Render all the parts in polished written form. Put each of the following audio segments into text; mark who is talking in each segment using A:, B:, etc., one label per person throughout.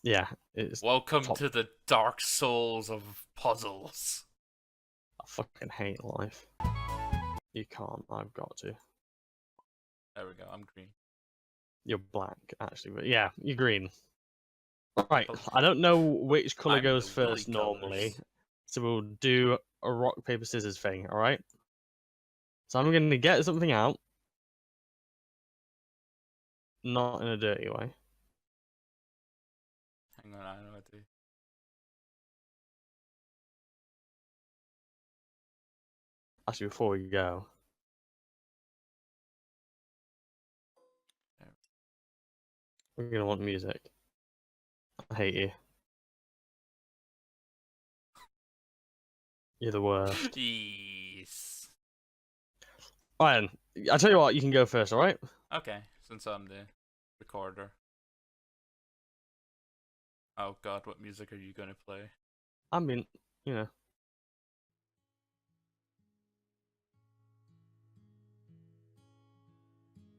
A: Yeah, it's
B: Welcome
A: top.
B: to the dark souls of puzzles.
A: I fucking hate life. You can't. I've got to.
B: There we go, I'm green.
A: You're black, actually, but yeah, you're green. Right,
B: Oh,
A: I don't know which color
B: I'm
A: goes
B: the willy
A: first normally,
B: colors.
A: so we'll do a rock, paper, scissors thing, alright? So I'm gonna get something out, not in a dirty way.
B: Hang on, I know what to do.
A: Actually, before we go,
B: There.
A: we're gonna want music. I hate you. You're the worst.
B: Yes.
A: Ryan, I tell you what, you can go first, alright?
B: Okay, since I'm the recorder. Oh god, what music are you gonna play?
A: I mean, you know.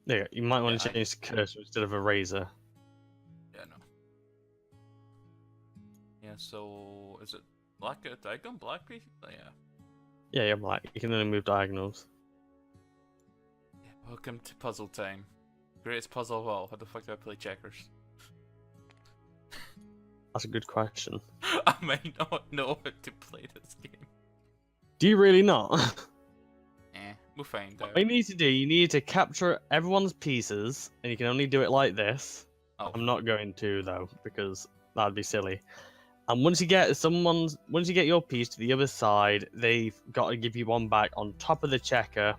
A: There you go. You might want to
B: Yeah,
A: change the cursor instead of a razor.
B: yeah, no. Yeah, so is it black diagonal black piece? Oh, yeah.
A: Yeah, you're black. You can only move diagonals.
B: Yeah. Welcome to puzzle time. Greatest puzzle of all. How the fuck do I play checkers?
A: That's a good question.
B: I might not know how to play this game.
A: Do you really not?
B: We'll find out.
A: What you need to do, you need to capture everyone's pieces, and you can only do it like this.
B: Oh.
A: I'm not going to though, because that'd be silly. And once you get your piece to the other side, they've got to give you one back on top of the checker.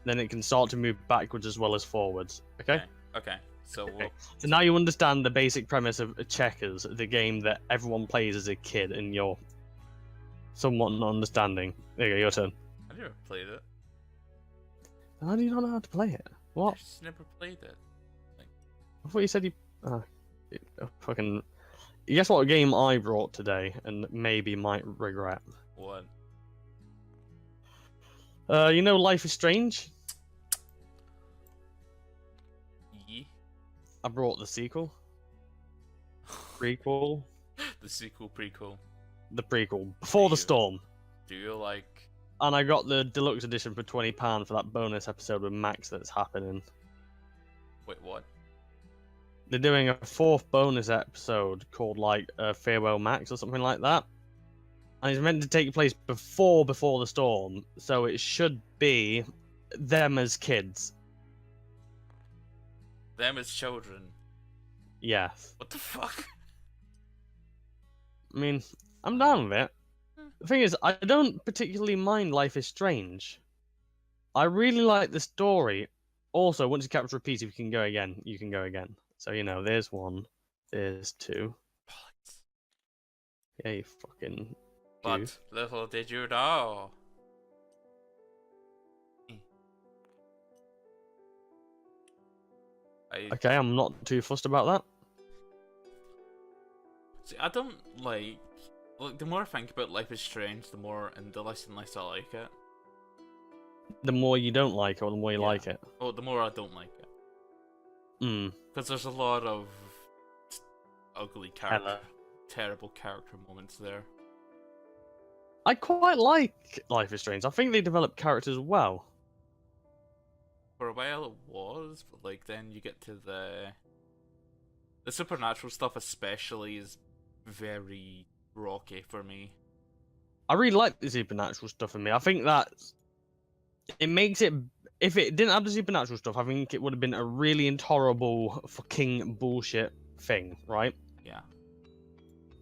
A: Then it can start to move backwards as well as forwards. Okay.
B: Okay. So
A: Okay.
B: we'll...
A: So now you understand the basic premise of checkers, the game that everyone plays as a kid, and you're somewhat not understanding. There you go, your turn.
B: I never played it.
A: How do you not know how to play it? What?
B: I just never played it.
A: I thought you said you. Fucking. Guess what game I brought today, and maybe might regret.
B: What?
A: You know, Life is Strange.
B: Yeah.
A: I brought the sequel, prequel,
B: The sequel prequel.
A: the prequel, Before the Storm,
B: Do you like...
A: and I got the deluxe edition for £20 for that bonus episode with Max that's happening.
B: Wait, what?
A: They're doing a fourth bonus episode called like Farewell Max or something like that, and it's meant to take place before the Storm, so it should be them as kids.
B: Them as children.
A: Yes.
B: What the fuck?
A: I mean, I'm down with it. The thing is, I don't particularly mind Life is Strange. I really like the story. Also, once you capture a piece, if you can go again, you can go again. So, you know, there's one, there's two.
B: Bollocks.
A: Yeah, you fucking...
B: But
A: goof.
B: little did you know.
A: Okay, I'm not too fussed about that.
B: See, I don't like... Look, the more I think about Life is Strange, the more and the less I like it.
A: The more you don't like it, or the more you like it.
B: Oh, the more I don't like it.
A: Hmm.
B: Because there's a lot of ugly character, terrible character moments there.
A: I quite like Life is Strange. I think they develop characters well.
B: For a while it was, but like then you get to the supernatural stuff especially is very rocky for me.
A: I really like the supernatural stuff in me. I think that it makes it. If it didn't have the supernatural stuff, I think it would have been a really intolerable fucking bullshit thing, right?
B: Yeah.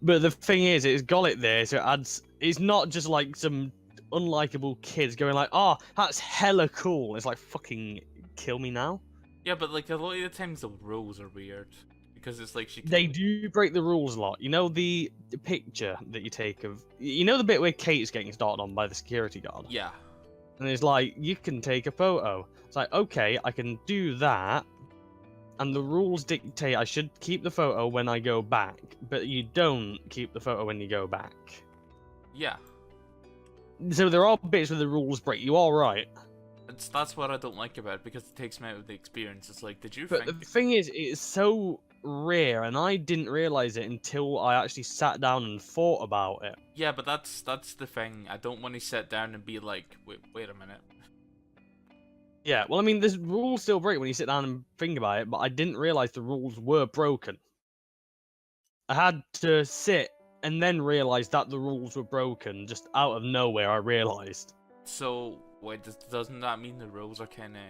A: But the thing is, it's got it there, so it adds. It's not just like some unlikable kids going like, "Oh, that's hella cool." It's like, fucking kill me now.
B: Yeah, but like a lot of the times the rules are weird because it's like she.
A: They do break the rules a lot. You know the picture that you take of. You know the bit where Kate's getting started on by the security guard.
B: Yeah.
A: And it's like, you can take a photo. It's like, okay, I can do that. And the rules dictate I should keep the photo when I go back. But you don't keep the photo when you go back.
B: Yeah.
A: So there are bits where the rules break. You are right.
B: That's what I don't like about it because it takes me out of the experience. It's like, did you
A: But
B: think...
A: the thing is, it's so rare, and I didn't realize it until I actually sat down and thought about it.
B: Yeah, but that's the thing. I don't want to sit down and be like, wait a minute.
A: Yeah, well, I mean, the rules still break when you sit down and think about it, but I didn't realize the rules were broken. I had to sit and then realize that the rules were broken. Just out of nowhere, I realized.
B: So, wait, doesn't that mean the rules are kind of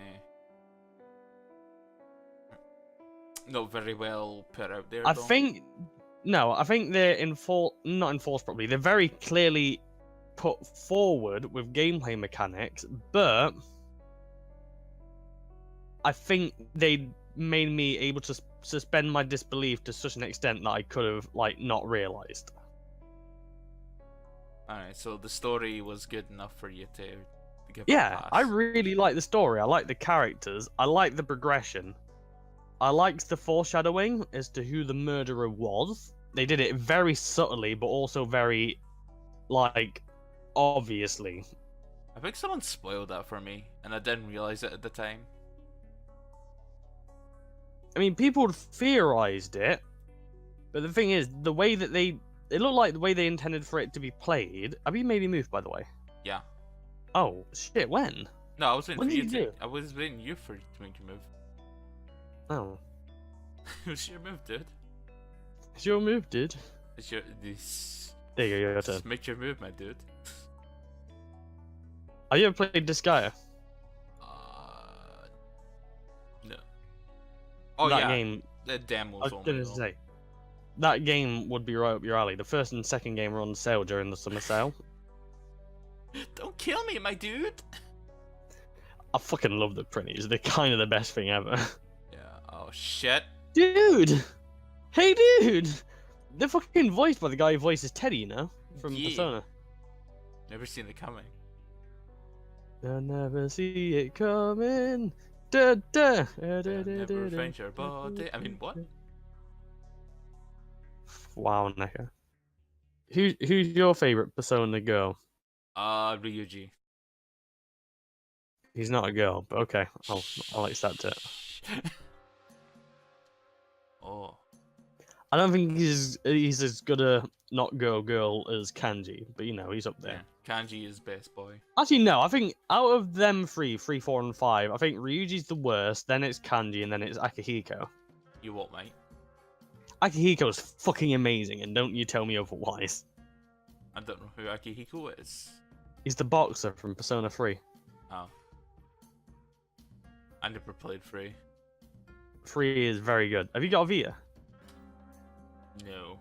B: not very well put out there?
A: I
B: though?
A: think they're not enforced properly. They're very clearly put forward with gameplay mechanics, but I think they made me able to suspend my disbelief to such an extent that I could have not realized.
B: Alright, so the story was good enough for you to give it a
A: Yeah,
B: pass.
A: I really like the story. I like the characters. I like the progression. I liked the foreshadowing as to who the murderer was. They did it very subtly, but also very, obviously.
B: I think someone spoiled that for me, and I didn't realize it at the time.
A: I mean, people theorized it, but the thing is, the way that it looked like the way they intended for it to be played. Have you made me move, by the way?
B: Yeah.
A: Oh shit! When?
B: No, I was waiting
A: What
B: for
A: did
B: you
A: you
B: to.
A: do?
B: I was waiting you for to make your move.
A: Oh,
B: It's your move, dude.
A: it's your move, dude.
B: It's your this.
A: There you go, your turn.
B: Just make your move, my dude.
A: Have you ever played Disgaea?
B: No. Oh
A: that
B: yeah.
A: game.
B: The
A: I
B: demos
A: was
B: only.
A: gonna
B: Though.
A: say that game would be right up your alley. The first and second game were on sale during the summer sale.
B: Don't kill me, my dude.
A: I fucking love the printies. They're kind of the best thing ever.
B: Yeah. Oh shit.
A: Dude! Hey, dude! They're fucking voiced by the guy who voices Teddy, you know? From
B: Yeah.
A: Persona.
B: Never seen it coming.
A: I'll never see it coming. Da, da.
B: Never find your body. I mean, what?
A: Wow, Neko. Who's your favorite Persona girl?
B: Ryuji.
A: He's not a girl, but okay, I'll accept it.
B: Oh.
A: I don't think he's as good a not girl as Kanji, but he's up there.
B: Yeah. Kanji is best boy.
A: Actually, no, I think out of them three, 4, and 5, I think Ryuji's the worst, then it's Kanji, and then it's Akihiko.
B: You what, mate?
A: Akihiko's fucking amazing, and don't you tell me otherwise.
B: I don't know who Akihiko is.
A: He's the boxer from Persona 3.
B: Oh. I never played 3.
A: 3 is very good. Have you got a Vita?
B: No.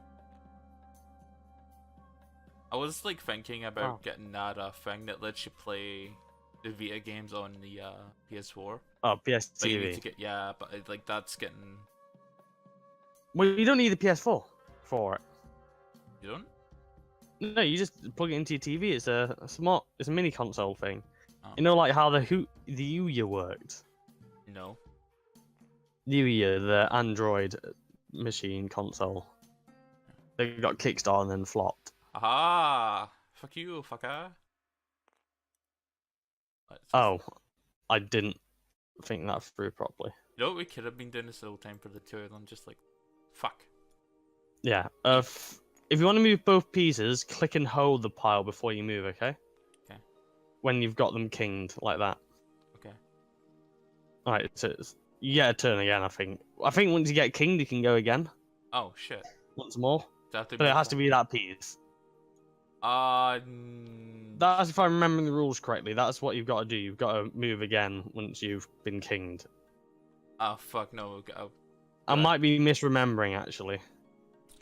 B: I was thinking about getting that thing that lets you play the Vita games on the PS4.
A: Oh, PS
B: But you need
A: TV.
B: to get but that's getting.
A: Well, you don't need the PS4 for it.
B: You don't?
A: No, you just plug it into your TV. It's a mini console thing.
B: Oh.
A: You know, like how the Ouya worked.
B: No.
A: The Ouya, the Android machine console. They got Kickstarted and then flopped.
B: Aha! Fuck you, fucker.
A: Oh, I didn't think that through properly.
B: You know what, we could have been doing this the whole time for the two of them, just fuck.
A: Yeah. If you want to move both pieces, click and hold the pile before you move. Okay.
B: Okay.
A: When you've got them kinged like that.
B: Okay.
A: All right. So you get a turn again. I think. Once you get kinged, you can go again.
B: Oh shit.
A: Once more.
B: That
A: But it has to be that piece. That's if I'm remembering the rules correctly. That's what you've got to do. You've got to move again once you've been kinged.
B: Oh fuck no.
A: I might be misremembering actually.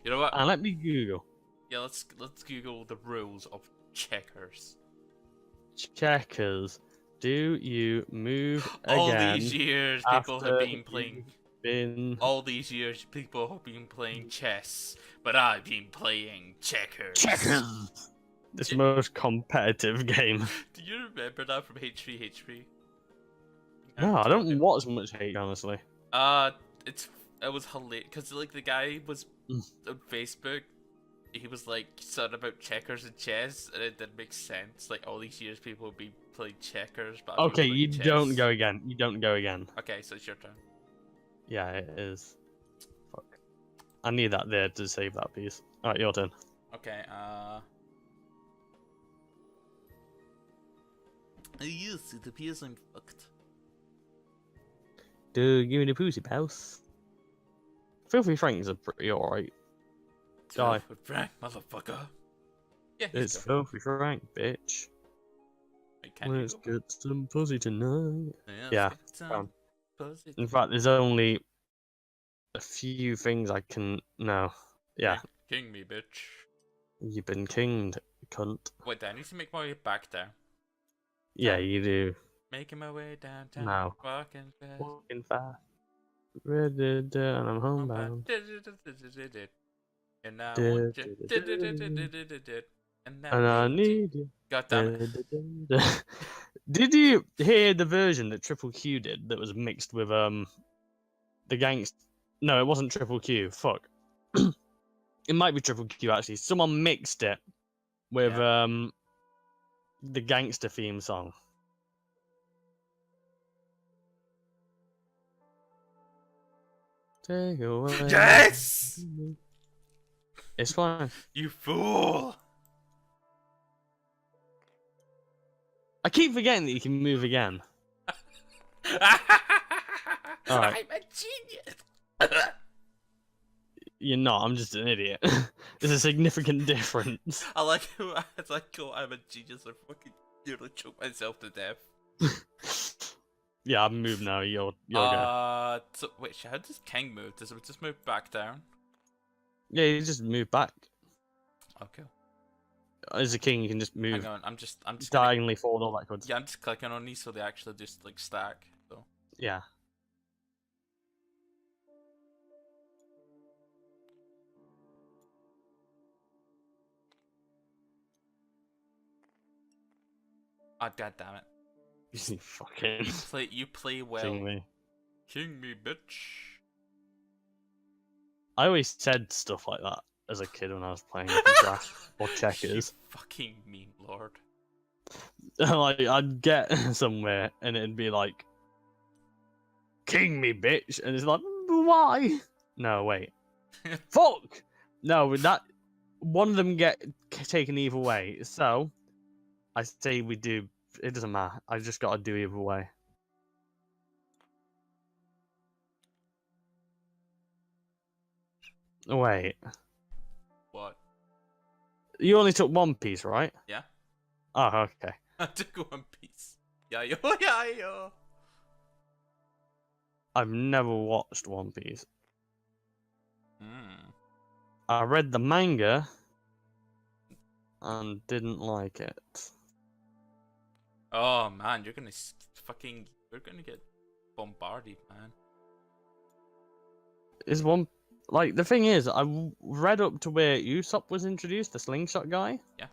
B: You know what?
A: And let me Google.
B: Yeah, let's Google the rules of checkers.
A: Checkers. Do you move again?
B: All these years, people have
A: after
B: been playing.
A: All
B: these years, people have been playing chess, but I've been playing checkers.
A: Checkers. This most competitive game.
B: Do you remember that from H3H3?
A: No, I don't watch much hate, honestly.
B: It was hilarious because the guy was on Facebook. He was something about checkers and chess, and it didn't make sense. All these years, people have been playing checkers, but
A: Okay, you don't go again. You don't go again.
B: Okay, so it's your turn.
A: Yeah, it is. Fuck. I need that there to save that piece. Alright, your turn.
B: Okay, yes, it appears I'm fucked.
A: Dude, give me the pussy pals. Filthy Frank's a pretty alright guy.
B: Frank, motherfucker. Yeah,
A: It's Filthy Frank, bitch.
B: Wait, can
A: Let's
B: you
A: get some pussy tonight.
B: Yeah.
A: In fact, there's only a few things I can. No. Yeah.
B: King me, bitch.
A: You've been kinged, cunt.
B: Wait, I need to make my way back there.
A: Yeah, you do.
B: Making my way downtown.
A: No.
B: Walking fast.
A: Walking fast. And I'm homebound.
B: And I want you. And
A: I need you.
B: God damn it.
A: Did you hear the version that Triple Q did that was mixed with the gangst? No, it wasn't Triple Q. Fuck. It might be Triple Q actually. Someone mixed it with the gangster theme song. Take away.
B: Yes!
A: It's fine.
B: You fool!
A: I keep forgetting that you can move again. Alright.
B: I'm a genius!
A: You're not, I'm just an idiot. There's a significant difference.
B: I like how I'm a genius. I fucking nearly choked myself to death.
A: Yeah, I've moved now. You're go.
B: So, wait, how does King move? Does it just move back down?
A: Yeah, you just move back.
B: Okay.
A: As a king, you can just move
B: Hang on, I'm just
A: diagonally forward all backwards.
B: Yeah, I'm just clicking on these so they actually just like stack. So.
A: Yeah.
B: Ah, god damn it.
A: You fucking
B: You play well.
A: king me.
B: King me, bitch.
A: I always said stuff like that as a kid when I was playing Crash or Checkers.
B: You fucking mean lord.
A: Like I'd get somewhere and it'd be like, "King me, bitch," and it's like, "Why?" No, wait. Fuck. No, that one of them get taken either way. So I say we do. It doesn't matter. I just gotta do either way. Wait.
B: What?
A: You only took one piece, right?
B: Yeah.
A: Oh, okay.
B: I took one piece. Yeah, yo.
A: I've never watched One Piece.
B: Hmm.
A: I read the manga and didn't like it.
B: Oh man, you're gonna get bombarded, man.
A: Is one like the thing is, I read up to where Usopp was introduced, the slingshot guy.
B: Yeah.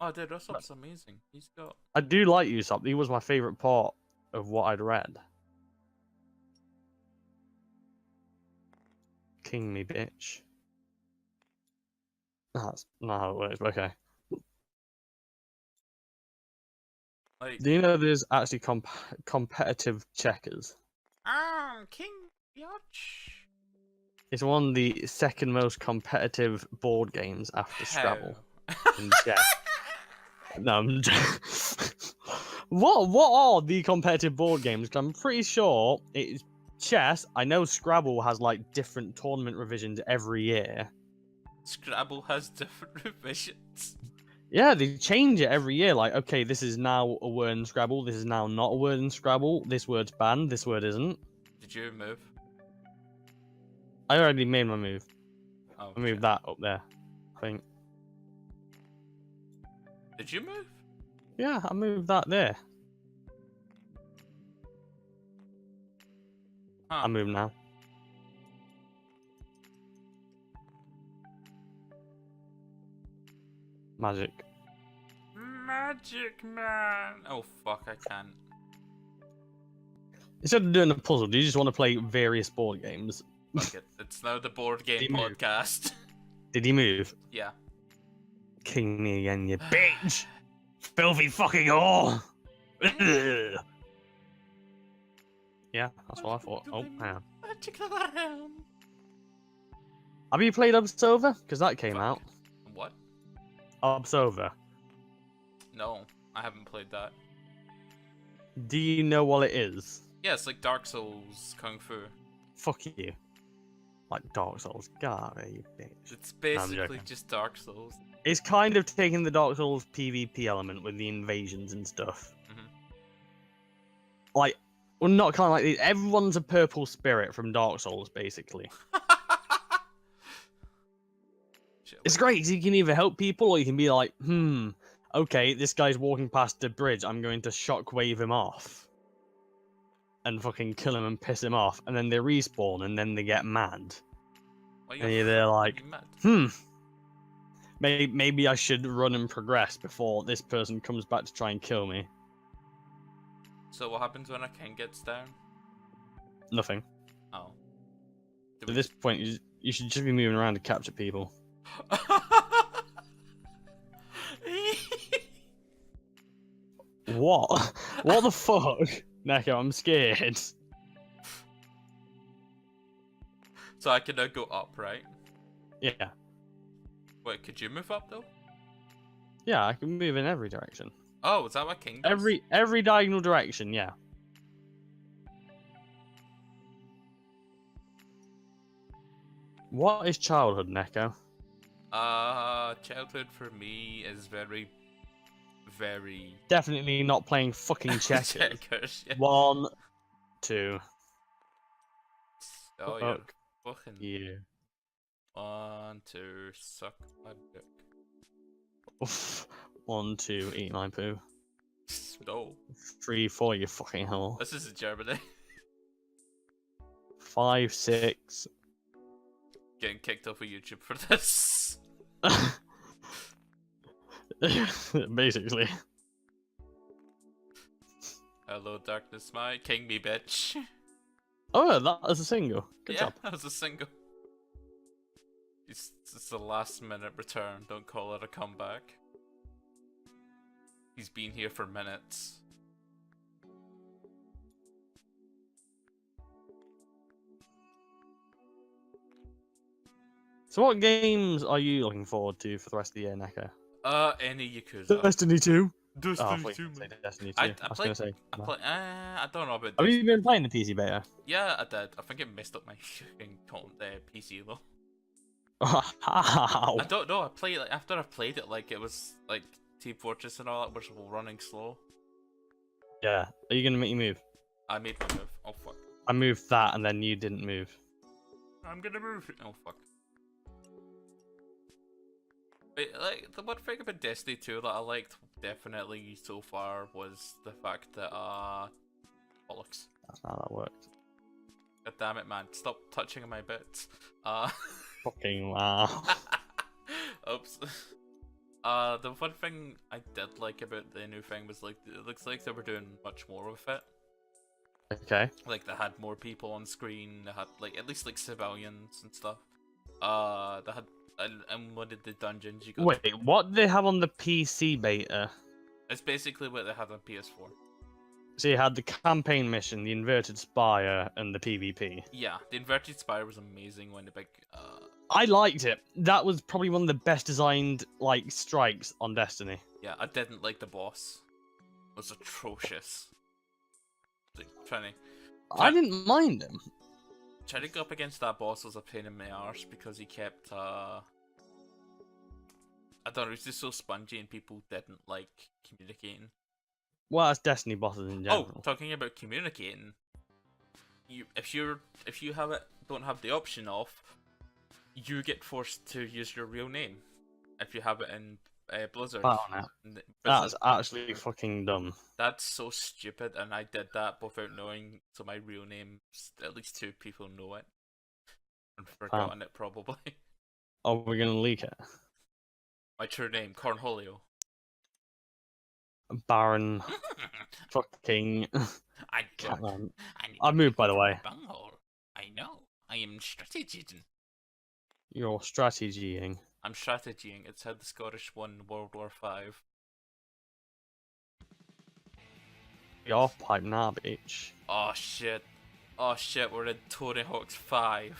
B: Oh, dude, Usopp's amazing. He's got.
A: I do like Usopp. He was my favorite part of what I'd read. King me, bitch. That's not how it works, but okay.
B: Like.
A: Do you know there's actually competitive checkers?
B: King Biatch.
A: It's one of the second most competitive board games after Scrabble. And chess. No, I'm What are the competitive board games? 'Cause I'm pretty sure it's chess. I know Scrabble has like different tournament revisions every year.
B: Scrabble has different revisions.
A: Yeah, they change it every year. Like, okay, this is now a word in Scrabble. This is now not a word in Scrabble. This word's banned. This word isn't.
B: Did you move?
A: I already made my move.
B: Oh,
A: I moved that up there, I think.
B: Did you move?
A: Yeah, I moved that there.
B: Huh.
A: I move now. Magic.
B: Magic man. Oh fuck, I can't.
A: Instead of doing a puzzle, do you just want to play various board games?
B: Fuck it. It's now the board game
A: Did he move?
B: podcast.
A: Did he move?
B: Yeah.
A: King me again, you bitch! Filthy fucking whore! Yeah, that's what I thought. Oh, hang on.
B: Magic around.
A: Have you played Observer? Because that came
B: Fuck.
A: out.
B: What?
A: Observer.
B: No, I haven't played that.
A: Do you know what it is?
B: Yeah, it's like Dark Souls Kung Fu.
A: Fuck you. Like Dark Souls. God, you bitch.
B: It's
A: No, I'm
B: basically
A: joking.
B: just Dark Souls.
A: It's kind of taking the Dark Souls PvP element with the invasions and stuff. Like, well, not kind of like these. Everyone's a purple spirit from Dark Souls, basically.
B: Shit,
A: It's
B: wait.
A: great. 'Cause you can either help people or you can be like, okay, this guy's walking past the bridge. I'm going to shockwave him off. And fucking kill him and piss him off. And then they respawn and then they get mad.
B: Why
A: And they're like,
B: mad?
A: maybe I should run and progress before this person comes back to try and kill me.
B: So what happens when a king gets down?
A: Nothing.
B: Oh.
A: At this point, you should just be moving around to capture people. What? What the fuck? Neko, I'm scared.
B: So I can now go up, right?
A: Yeah.
B: Wait, could you move up though?
A: Yeah, I can move in every direction.
B: Oh, is that what king does?
A: Every diagonal direction, yeah. What is childhood, Neko?
B: Childhood for me is very, very...
A: Definitely not playing fucking checkers.
B: Checkers, yeah.
A: 1, 2.
B: Oh, you're
A: Fuck
B: fucking...
A: you.
B: 1, 2, suck my dick.
A: Oof. 1, 2, eat my poo.
B: No.
A: 3, 4, you fucking hell.
B: This is in Germany.
A: 5, 6.
B: Getting kicked off of YouTube for this.
A: Basically.
B: Hello, darkness, my king me bitch.
A: Oh, that was a single. Good
B: Yeah,
A: job.
B: that was a single. It's a last minute return, don't call it a comeback. He's been here for minutes.
A: So what games are you looking forward to for the rest of the year, Neko?
B: Any Yakuza.
A: Destiny 2.
B: Destiny 2,
A: Say Destiny 2.
B: I
A: I was
B: played,
A: gonna say.
B: I don't know about
A: Have
B: this.
A: you been playing the PC beta?
B: Yeah, I did. I think it messed up my fucking PC though.
A: How?
B: I don't know. I played like after I played it, like it was like Team Fortress and all that was running slow.
A: Yeah. Are you gonna make you move?
B: I made my move. Oh fuck.
A: I moved that and then you didn't move.
B: I'm gonna move. Oh fuck. But, like the one thing about Destiny 2 that I liked definitely so far was the fact that bollocks.
A: That's not how that worked.
B: God damn it, man! Stop touching my bits.
A: Fucking wow.
B: Oops. The one thing I did like about the new thing was like it looks like they were doing much more with it.
A: Okay.
B: Like they had more people on screen. They had like at least like civilians and stuff. They had and what did the dungeons you got?
A: Wait, what do they have on the PC beta?
B: It's basically what they had on PS4.
A: So you had the campaign mission, the inverted spire, and the PvP.
B: Yeah, the inverted spire was amazing when the big.
A: I liked it. That was probably one of the best designed like strikes on Destiny.
B: Yeah, I didn't like the boss. It was atrocious. Like,
A: I didn't mind him.
B: Trying to go up against that boss was a pain in my arse because he kept I don't know, he was just so spongy and people didn't like communicating.
A: Well, that's Destiny bosses in general.
B: Oh, talking about communicating, if you don't have the option off, you get forced to use your real name. If you have it in Blizzard.
A: That's actually fucking dumb.
B: That's so stupid, and I did that without knowing, so my real name, at least 2 people know it. And forgotten it, probably.
A: Oh, we're gonna leak it?
B: My true name, Cornholio.
A: Baron. Fucking. I've moved, by the way.
B: Bunghole. I know. I am strategizing.
A: You're strategying.
B: I'm strategying. It's how the Scottish won World War V.
A: Your pipe now, bitch.
B: Oh shit. Oh shit, we're in Tony Hawk's 5.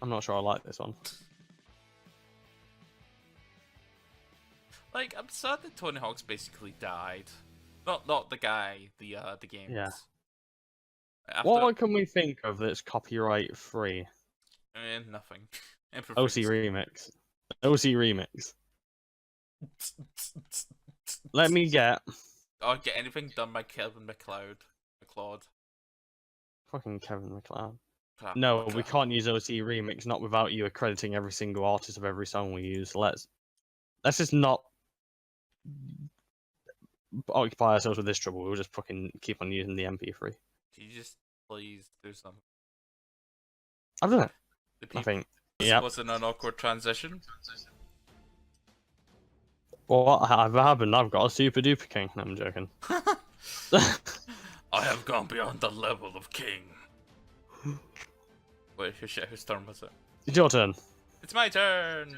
A: I'm not sure I like this one.
B: Like, I'm sad that Tony Hawk's basically died. Not the guy, the games.
A: Yeah.
B: After,
A: What can we think of that's copyright free?
B: nothing.
A: OC Remix. OC Remix. Let me get.
B: Oh, get anything done by Kevin McLeod.
A: Fucking Kevin McLeod.
B: Crap,
A: No, we
B: McLeod.
A: can't use OC Remix, not without you accrediting every single artist of every song we use. Let's just not occupy ourselves with this trouble. We'll just fucking keep on using the MP3.
B: Can you just please do something?
A: I've done it.
B: The
A: I
B: people,
A: think.
B: this
A: Yeah.
B: wasn't an awkward transition.
A: Well, what happened? I've got a super duper king. No, I'm joking.
B: I have gone beyond the level of king. Wait, whose turn was it?
A: It's your turn.
B: It's my turn!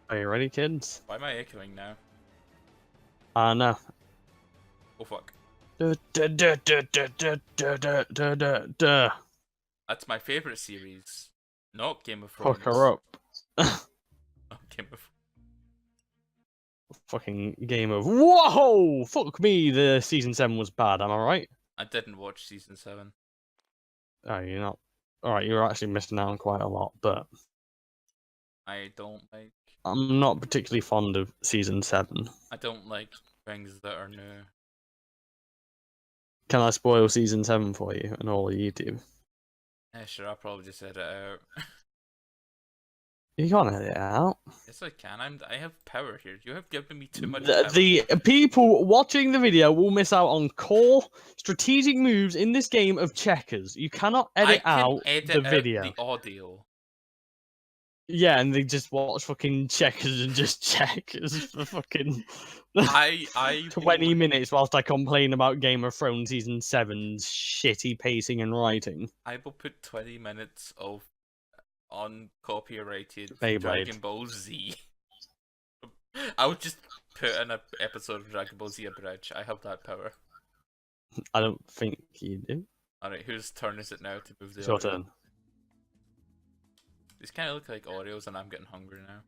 A: Are you ready, kids?
B: Why am I echoing now?
A: No.
B: Oh fuck. That's my favourite series. Not Game of Thrones.
A: Fuck her up.
B: Not Game of
A: Fucking game of whoa! Fuck me. The season 7 was bad. Am I right?
B: I didn't watch season 7.
A: Oh, you're not. All right, you're actually missing out on quite a lot, but
B: I don't like.
A: I'm not particularly fond of season 7.
B: I don't like things that are new.
A: Can I spoil season 7 for you and all of YouTube?
B: Yeah, sure. I'll probably just edit it out.
A: You can't edit it out.
B: Yes, I can. I have power here. You have given me too much power.
A: The people watching the video will miss out on core strategic moves in this game of checkers. You cannot edit out the video.
B: The audio.
A: Yeah, and they just watch fucking checkers and just checkers for fucking 20 minutes whilst I complain about Game of Thrones season 7's shitty pacing and writing.
B: I will put 20 minutes of uncopyrighted
A: Beyblade.
B: Dragon Ball Z. I would just put in an episode of Dragon Ball Z Abridged. I have that power.
A: I don't think you do.
B: Alright, whose turn is it now to move the
A: It's your
B: audio?
A: turn.
B: These kind of look like Oreos and I'm getting hungry now.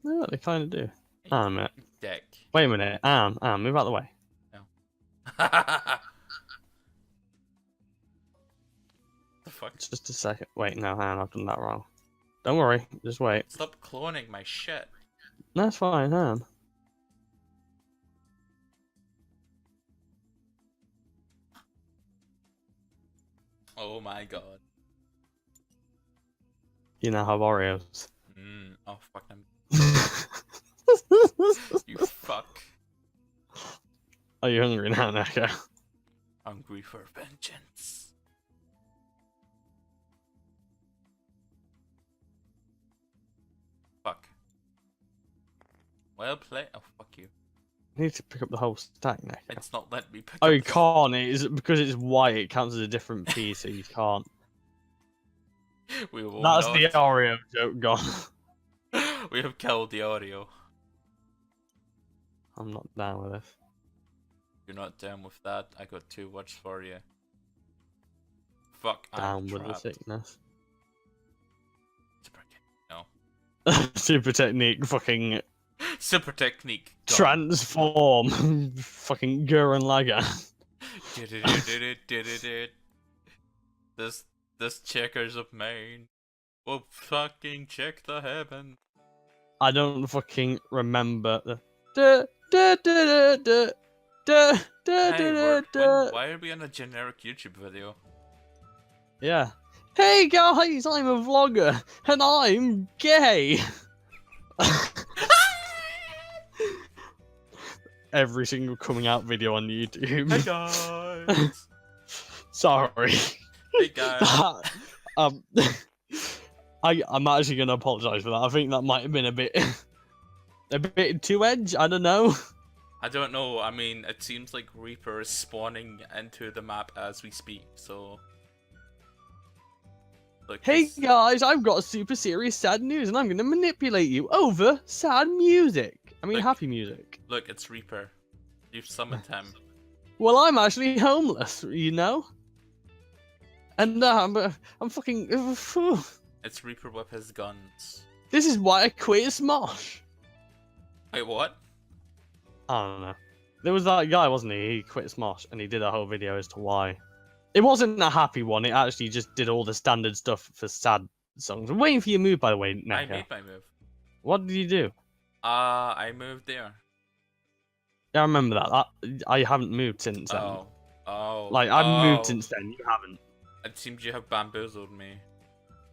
A: No, they kind of do. Hang on a minute.
B: Dick.
A: Wait a minute. Move out the way.
B: No. The fuck?
A: Just a second. Wait, no, hang on, I've done that wrong. Don't worry, just wait.
B: Stop cloning my shit.
A: No, it's fine, hang on.
B: Oh my god.
A: You now have Oreos.
B: Oh fuck them. You fuck.
A: Are you hungry now, Neko?
B: Hungry for vengeance. Fuck. Well played. Oh fuck you.
A: You need to pick up the whole stack, Neko.
B: It's not letting me pick
A: Oh,
B: up
A: you can't. It is because it's white. It counts as a different piece, so you can't.
B: We will
A: That's
B: not.
A: the Oreo joke gone.
B: We have killed the audio.
A: I'm not down with this.
B: You're not down with that. I got 2 words for you. Fuck.
A: Down
B: I'm
A: with the
B: trapped.
A: sickness.
B: Super no.
A: Super technique, fucking
B: Super technique. Gone.
A: transform, fucking Gurren Lagann.
B: This checkers of Maine will fucking check the heaven.
A: I don't fucking remember the.
B: Hey, why are we on a generic YouTube video?
A: Yeah. Hey guys, I'm a vlogger and I'm gay. Every single coming out video on YouTube.
B: Hey guys.
A: Sorry.
B: Hey guys.
A: I'm actually gonna apologise for that. I think that might have been a bit too edge. I don't know.
B: I don't know. I mean, it seems like Reaper is spawning into the map as we speak. So. Look,
A: Hey guys, I've got a super serious sad news, and I'm gonna manipulate you over sad music. I mean,
B: Look.
A: happy music.
B: Look, it's Reaper. You've summoned him.
A: Well, I'm actually homeless, you know? And I'm fucking.
B: It's Reaper with his guns.
A: This is why I quit Smosh.
B: Wait, what?
A: I don't know. There was that guy, wasn't he? He quit Smosh, and he did a whole video as to why. It wasn't a happy one. It actually just did all the standard stuff for sad songs. I'm waiting for your move, by the way, Neko.
B: I made my move.
A: What did you do?
B: I moved there.
A: Yeah, I remember that. I haven't moved since then.
B: Oh.
A: Like, I've moved since then. You haven't.
B: It seems you have bamboozled me.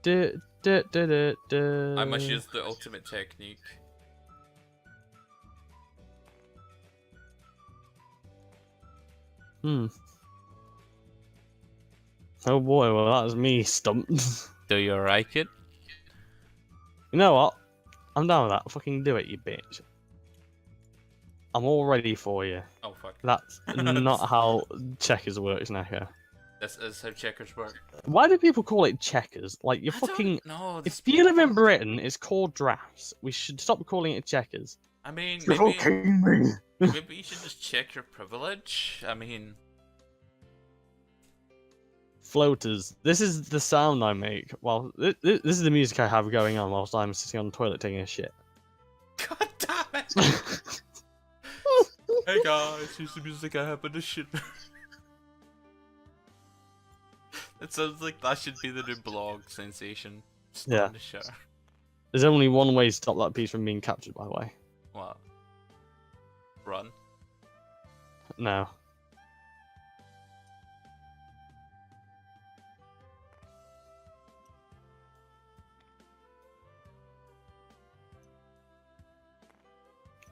A: I
B: I must use the ultimate technique.
A: Oh boy, well that was me stumped.
B: Do you like it?
A: You know what? I'm down with that. Fucking do it, you bitch. I'm all ready for you.
B: Oh fuck.
A: That's not how checkers works, Neko.
B: This is how checkers work.
A: Why do people call it checkers? Like, you're fucking...
B: No.
A: If you live in Britain, it's called drafts. We should stop calling it checkers.
B: I mean,
A: You're fucking me.
B: maybe you should just check your privilege. I mean...
A: Floaters. This is the sound I make. Well, this is the music I have going on whilst I'm sitting on the toilet taking a shit.
B: God damn it! Hey guys, here's the music I have in the shit. It sounds like that should be the new blog sensation.
A: Yeah.
B: The show.
A: There's only one way to stop that piece from being captured, by the way.
B: What? Run?
A: No.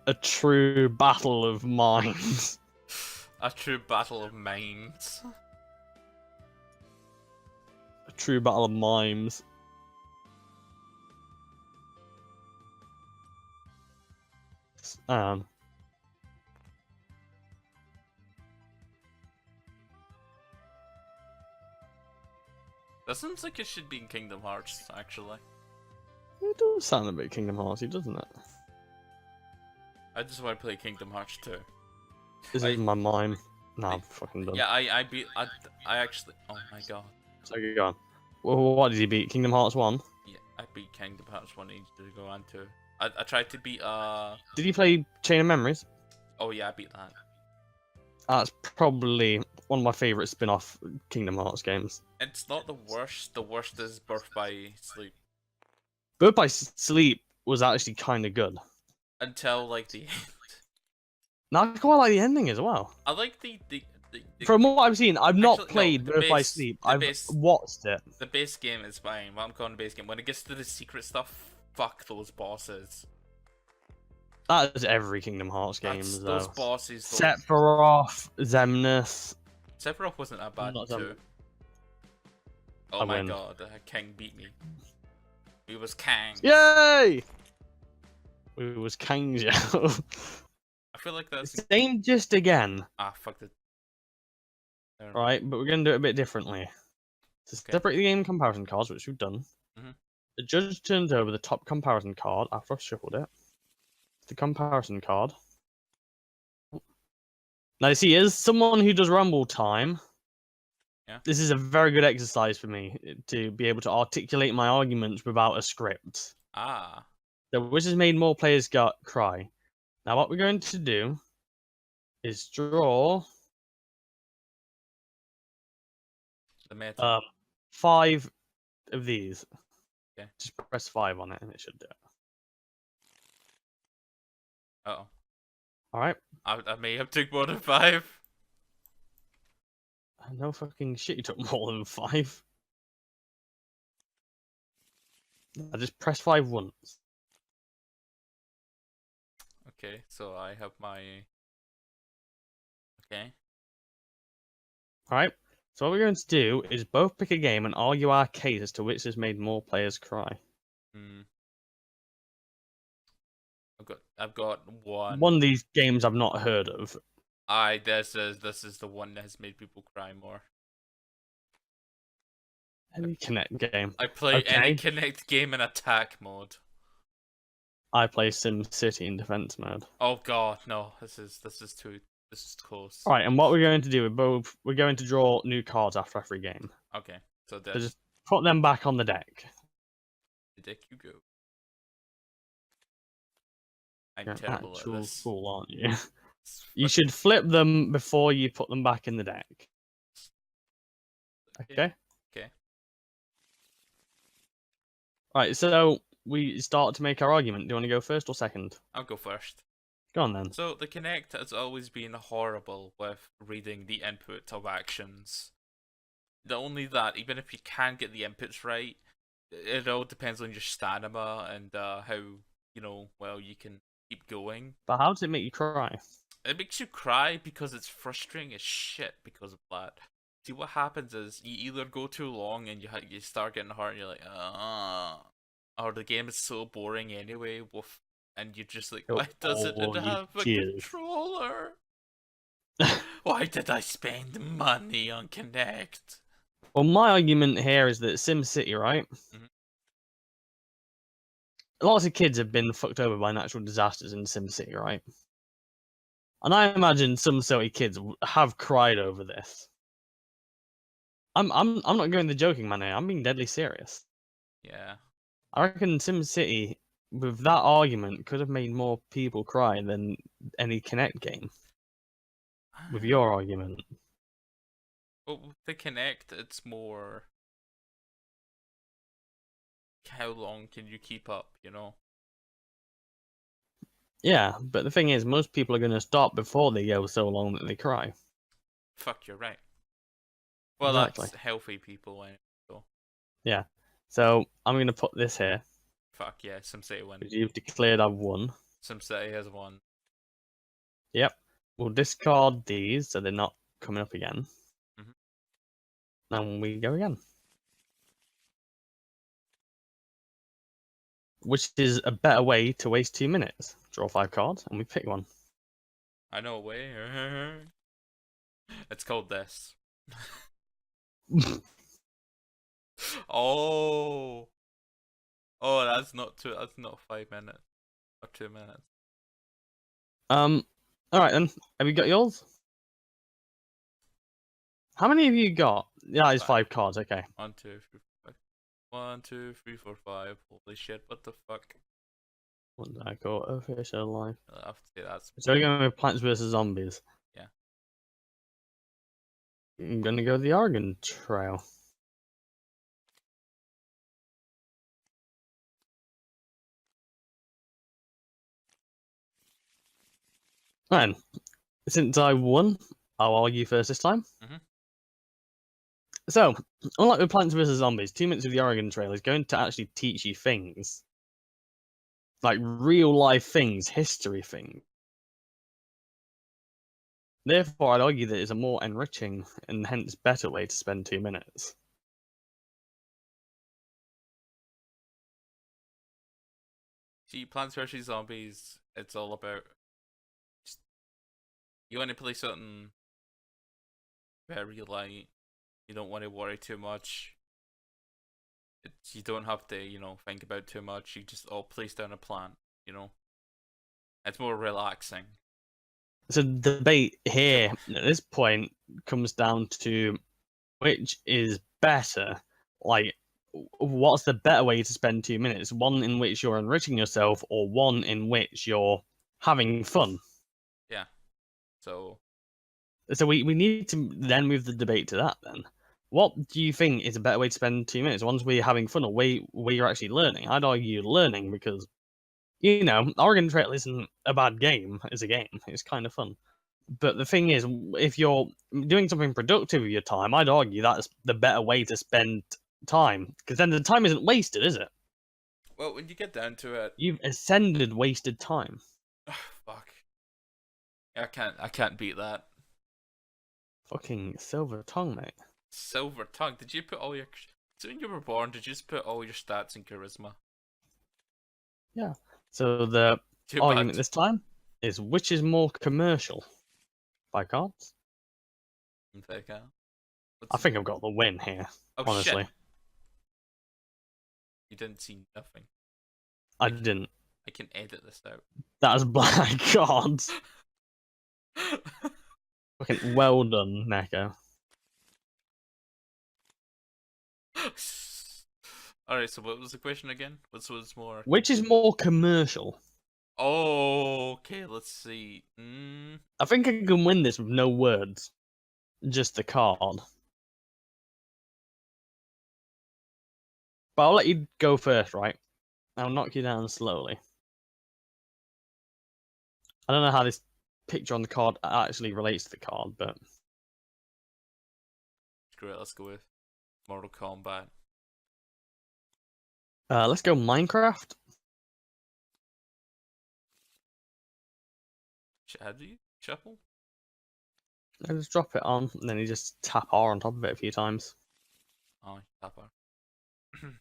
A: A true battle of minds.
B: A true battle of minds.
A: A true battle of mimes.
B: That sounds like it should be in Kingdom Hearts, actually.
A: It does sound a bit Kingdom Heartsy, doesn't it?
B: I just want to play Kingdom Hearts 2.
A: This is my mime. Nah, I'm fucking done.
B: Yeah, I actually... Oh my god.
A: So go on. Well, what did he beat? Kingdom Hearts 1?
B: Yeah, I beat Kingdom Hearts 1 ages ago and 2. I tried to beat,
A: Did you play Chain of Memories?
B: Oh yeah, I beat that.
A: That's probably one of my favourite spin-off Kingdom Hearts games.
B: It's not the worst. The worst is Birth by Sleep.
A: Birth by Sleep was actually kind of good.
B: Until, like, the end.
A: Now, I quite like the ending as well.
B: I like the
A: From what I've seen, I've not
B: Actually, no,
A: played
B: the
A: Birth by
B: base-
A: Sleep.
B: the
A: I've
B: base-
A: watched it.
B: The base game is fine. What I'm calling the base game. When it gets to the secret stuff, fuck those bosses.
A: That is every Kingdom Hearts game,
B: That's,
A: though.
B: those bosses.
A: Sephiroth, Xemnas.
B: Sephiroth wasn't that bad
A: Not
B: too. Oh
A: I
B: my
A: win.
B: god, King beat me. He was Kang.
A: Yay! We was kings, yo.
B: I feel like that's
A: Same just again,
B: fuck it.
A: right? But we're gonna do it a bit differently. To
B: Okay.
A: separate the game comparison cards, which we've done.
B: Mhm.
A: The judge turns over the top comparison card after I've shuffled it. The comparison card. Now, you see, as someone who does Ramble time,
B: Yeah.
A: this is a very good exercise for me to be able to articulate my arguments without a script.
B: Ah.
A: So, which has made more players cry. Now, what we're going to do is draw
B: The meta.
A: 5 of these.
B: Okay.
A: Just press 5 on it and it should do it.
B: Uh-oh.
A: Alright.
B: I may have took more than 5.
A: No fucking shit, you took more than 5. I just press 5 once.
B: Okay, so I have my... Okay.
A: Alright. So what we're going to do is both pick a game and argue our case as to which has made more players cry.
B: Hmm. I've got one.
A: One of these games I've not heard of.
B: This is the one that has made people cry more.
A: Any Connect game.
B: I play any
A: Okay.
B: Connect game in attack mode.
A: I play SimCity in defense mode.
B: Oh god, no. This is close.
A: Alright, and what we're going to do, we're going to draw new cards after every game.
B: Okay. So
A: So just put them back on the deck.
B: the deck you go. I'm
A: You're an
B: terrible at
A: actual
B: this.
A: fool, aren't you?
B: It's
A: You
B: fuck-
A: should flip them before you put them back in the deck. Okay?
B: Okay.
A: Right, so we start to make our argument. Do you want to go first or second?
B: I'll go first.
A: Go on then.
B: So the Kinect has always been horrible with reading the input of actions. Not only that, even if you can get the inputs right, it all depends on your stamina and how well you can keep going.
A: But how does it make you cry?
B: It makes you cry because it's frustrating as shit because of that. See, what happens is you either go too long and you start getting hurt and you're like, or the game is so boring anyway. And you're just like, why doesn't it have a controller? Why did I spend money on Kinect?
A: Well, my argument here is that SimCity, right?
B: Mhm.
A: Lots of kids have been fucked over by natural disasters in SimCity, right? And I imagine some silly kids have cried over this. I'm not going the joking man here. I'm being deadly serious.
B: Yeah.
A: I reckon SimCity, with that argument, could have made more people cry than any Kinect game. With your argument.
B: Well, with the Kinect, it's more how long can you keep up,
A: Yeah, but the thing is, most people are going to stop before they go so long that they cry.
B: Fuck, you're right. Well,
A: Exactly.
B: that's healthy people, anyway, so.
A: Yeah. So I'm going to put this here.
B: Fuck yeah, SimCity wins.
A: You've declared I've won.
B: SimCity has won.
A: Yep. We'll discard these so they're not coming up again. And we go again. Which is a better way to waste 2 minutes. Draw 5 cards and we pick one.
B: I know a way. It's called this. Oh. Oh, that's not 5 minutes. Or 2 minutes.
A: Alright then. Have you got yours? How many have you got? Yeah, it's 5 cards, okay.
B: 1, 2, 3, 4, 5. 1, 2, 3, 4, 5. Holy shit, what the fuck?
A: What did I call official life?
B: I have to say that's.
A: So we're going with Plants vs Zombies.
B: Yeah.
A: I'm gonna go the Oregon Trail. Right, since I won, I'll argue first this time. So, unlike with Plants vs Zombies, 2 minutes of the Oregon Trail is going to actually teach you things. Like real life things, history things. Therefore, I'd argue that it's a more enriching and hence better way to spend 2 minutes.
B: See, Plants vs Zombies, it's all about. You want to play something very light. You don't want to worry too much. You don't have to, think about too much. You just all place down a plant. It's more relaxing.
A: So the debate here at this point comes down to which is better. Like, what's the better way to spend 2 minutes? One in which you're enriching yourself, or one in which you're having fun?
B: Yeah. So
A: we need to then move the debate to that then. What do you think is a better way to spend 2 minutes? One's where you're having fun or where you're actually learning? I'd argue learning because, Oregon Trail isn't a bad game as a game. It's kind of fun. But the thing is, if you're doing something productive with your time, I'd argue that's the better way to spend time. Because then the time isn't wasted, is it?
B: Well, when you get down to it,
A: you've ascended wasted time.
B: Fuck. I can't beat that.
A: Fucking silver tongue, mate.
B: Silver tongue. Did you put all your? So when you were born, did you just put all your stats in charisma?
A: Yeah. So the argument this time is which is more commercial? By cards? I think I've got the win here.
B: Oh,
A: honestly.
B: Shit. You didn't see nothing.
A: I didn't.
B: I can edit this out.
A: That is black cards. Fucking well done, Neko.
B: Alright, so what was the question again? What was more?
A: Which is more commercial?
B: Oh, okay, let's see.
A: I think I can win this with no words, just the card. But I'll let you go first, right? I'll knock you down slowly. I don't know how this picture on the card actually relates to the card, but
B: Screw it, let's go with Mortal Kombat.
A: let's go Minecraft.
B: How do you shuffle?
A: I just drop it on, and then you just tap R on top of it a few times.
B: Oh, tap R.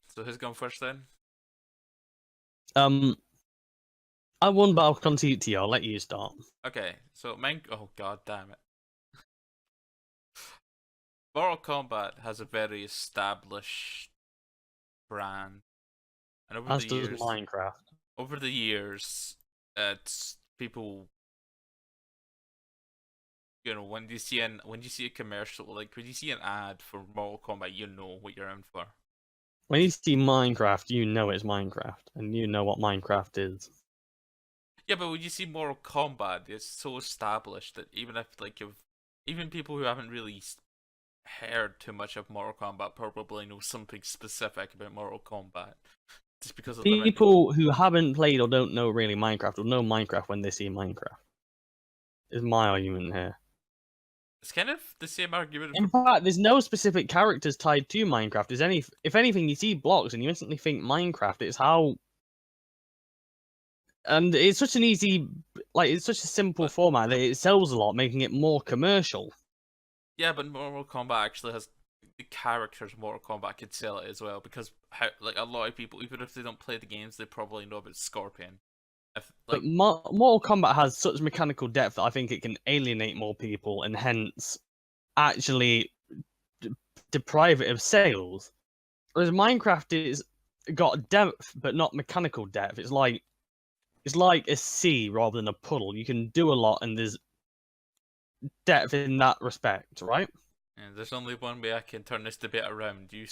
B: So who's going first then?
A: I won, but I'll concede to you. I'll let you start.
B: Okay, so oh god damn it. Mortal Kombat has a very established brand, and
A: As does Minecraft.
B: over the years, it's people. You know, when you see a commercial, like when you see an ad for Mortal Kombat, you know what you're in for.
A: When you see Minecraft, you know it's Minecraft, and you know what Minecraft is.
B: Yeah, but when you see Mortal Kombat, it's so established that even people who haven't really heard too much of Mortal Kombat probably know something specific about Mortal Kombat, just because of
A: people who haven't played or don't know really Minecraft will know Minecraft when they see Minecraft. Is my argument here.
B: It's kind of the same argument.
A: In fact, there's no specific characters tied to Minecraft. If anything, you see blocks and you instantly think Minecraft. It's how, and it's such an easy, it's such a simple format that it sells a lot, making it more commercial.
B: Yeah, but Mortal Kombat actually has the characters Mortal Kombat could sell it as well, because a lot of people, even if they don't play the games, they probably know about Scorpion.
A: But Mortal Kombat has such mechanical depth that I think it can alienate more people and hence actually deprive it of sales. Whereas Minecraft is got depth but not mechanical depth. It's like a sea rather than a puddle. You can do a lot and there's depth in that respect, right?
B: Yeah, there's only one way I can turn this debate around. Your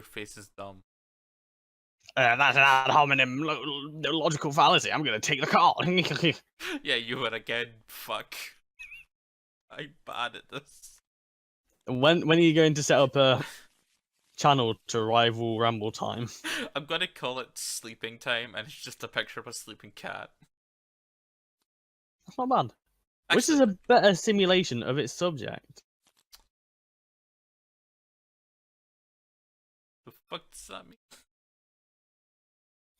B: face is dumb.
A: That's an ad hominem logical fallacy. I'm gonna take the call.
B: Yeah, you were again. Fuck. I'm bad at this.
A: When are you going to set up a channel to rival Ramble time?
B: I'm gonna call it sleeping time, and it's just a picture of a sleeping cat.
A: That's not bad.
B: Actually,
A: Which is a better simulation of its subject?
B: the fuck does that mean?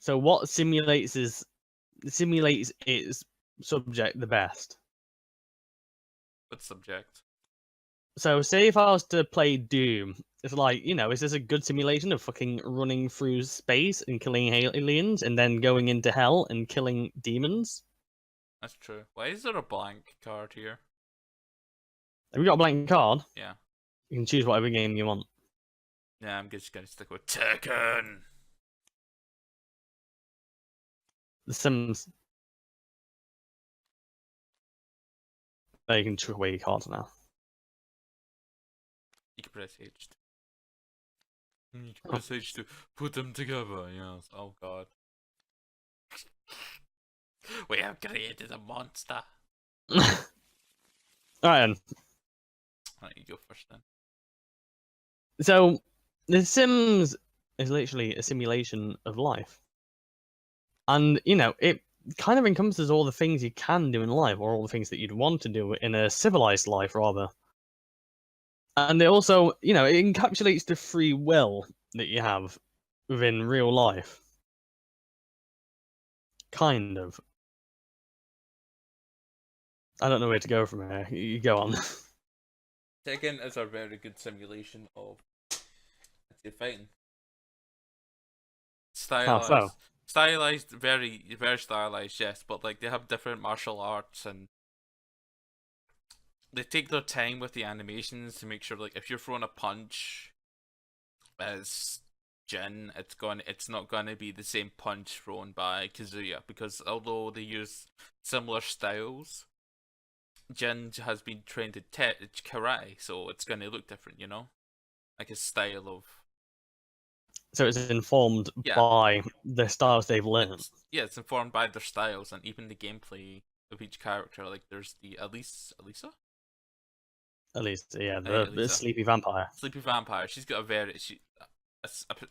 A: So what simulates its subject the best?
B: What subject?
A: So say if I was to play Doom, it's like, is this a good simulation of fucking running through space and killing aliens and then going into hell and killing demons?
B: That's true. Why is there a blank card here?
A: Have you got a blank card?
B: Yeah.
A: You can choose whatever game you want.
B: Yeah, I'm just gonna stick with Tekken.
A: The Sims. Oh, you can chuck away your cards now.
B: You can press H. You can press H to put them together, yes. Oh god. We have created a monster.
A: Alright then.
B: Alright, you go first then.
A: So, The Sims is literally a simulation of life. And, it kind of encompasses all the things you can do in life, or all the things that you'd want to do in a civilized life, rather. And it also, it encapsulates the free will that you have within real life. Kind of. I don't know where to go from here. You go on.
B: Tekken is a very good simulation of fighting. Stylized.
A: How so?
B: Stylized, very, very stylized, yes, but like they have different martial arts and they take their time with the animations to make sure, like, if you're throwing a punch as Jin, it's not gonna be the same punch thrown by Kazuya, because although they use similar styles, Jin has been trained in karate, so it's gonna look different, like his style of
A: So it's informed
B: Yeah.
A: by the styles they've learned.
B: It's informed by their styles and even the gameplay of each character. Like there's the Elisa?
A: At least, yeah, the
B: Elisa.
A: sleepy vampire.
B: Sleepy Vampire. She's got a very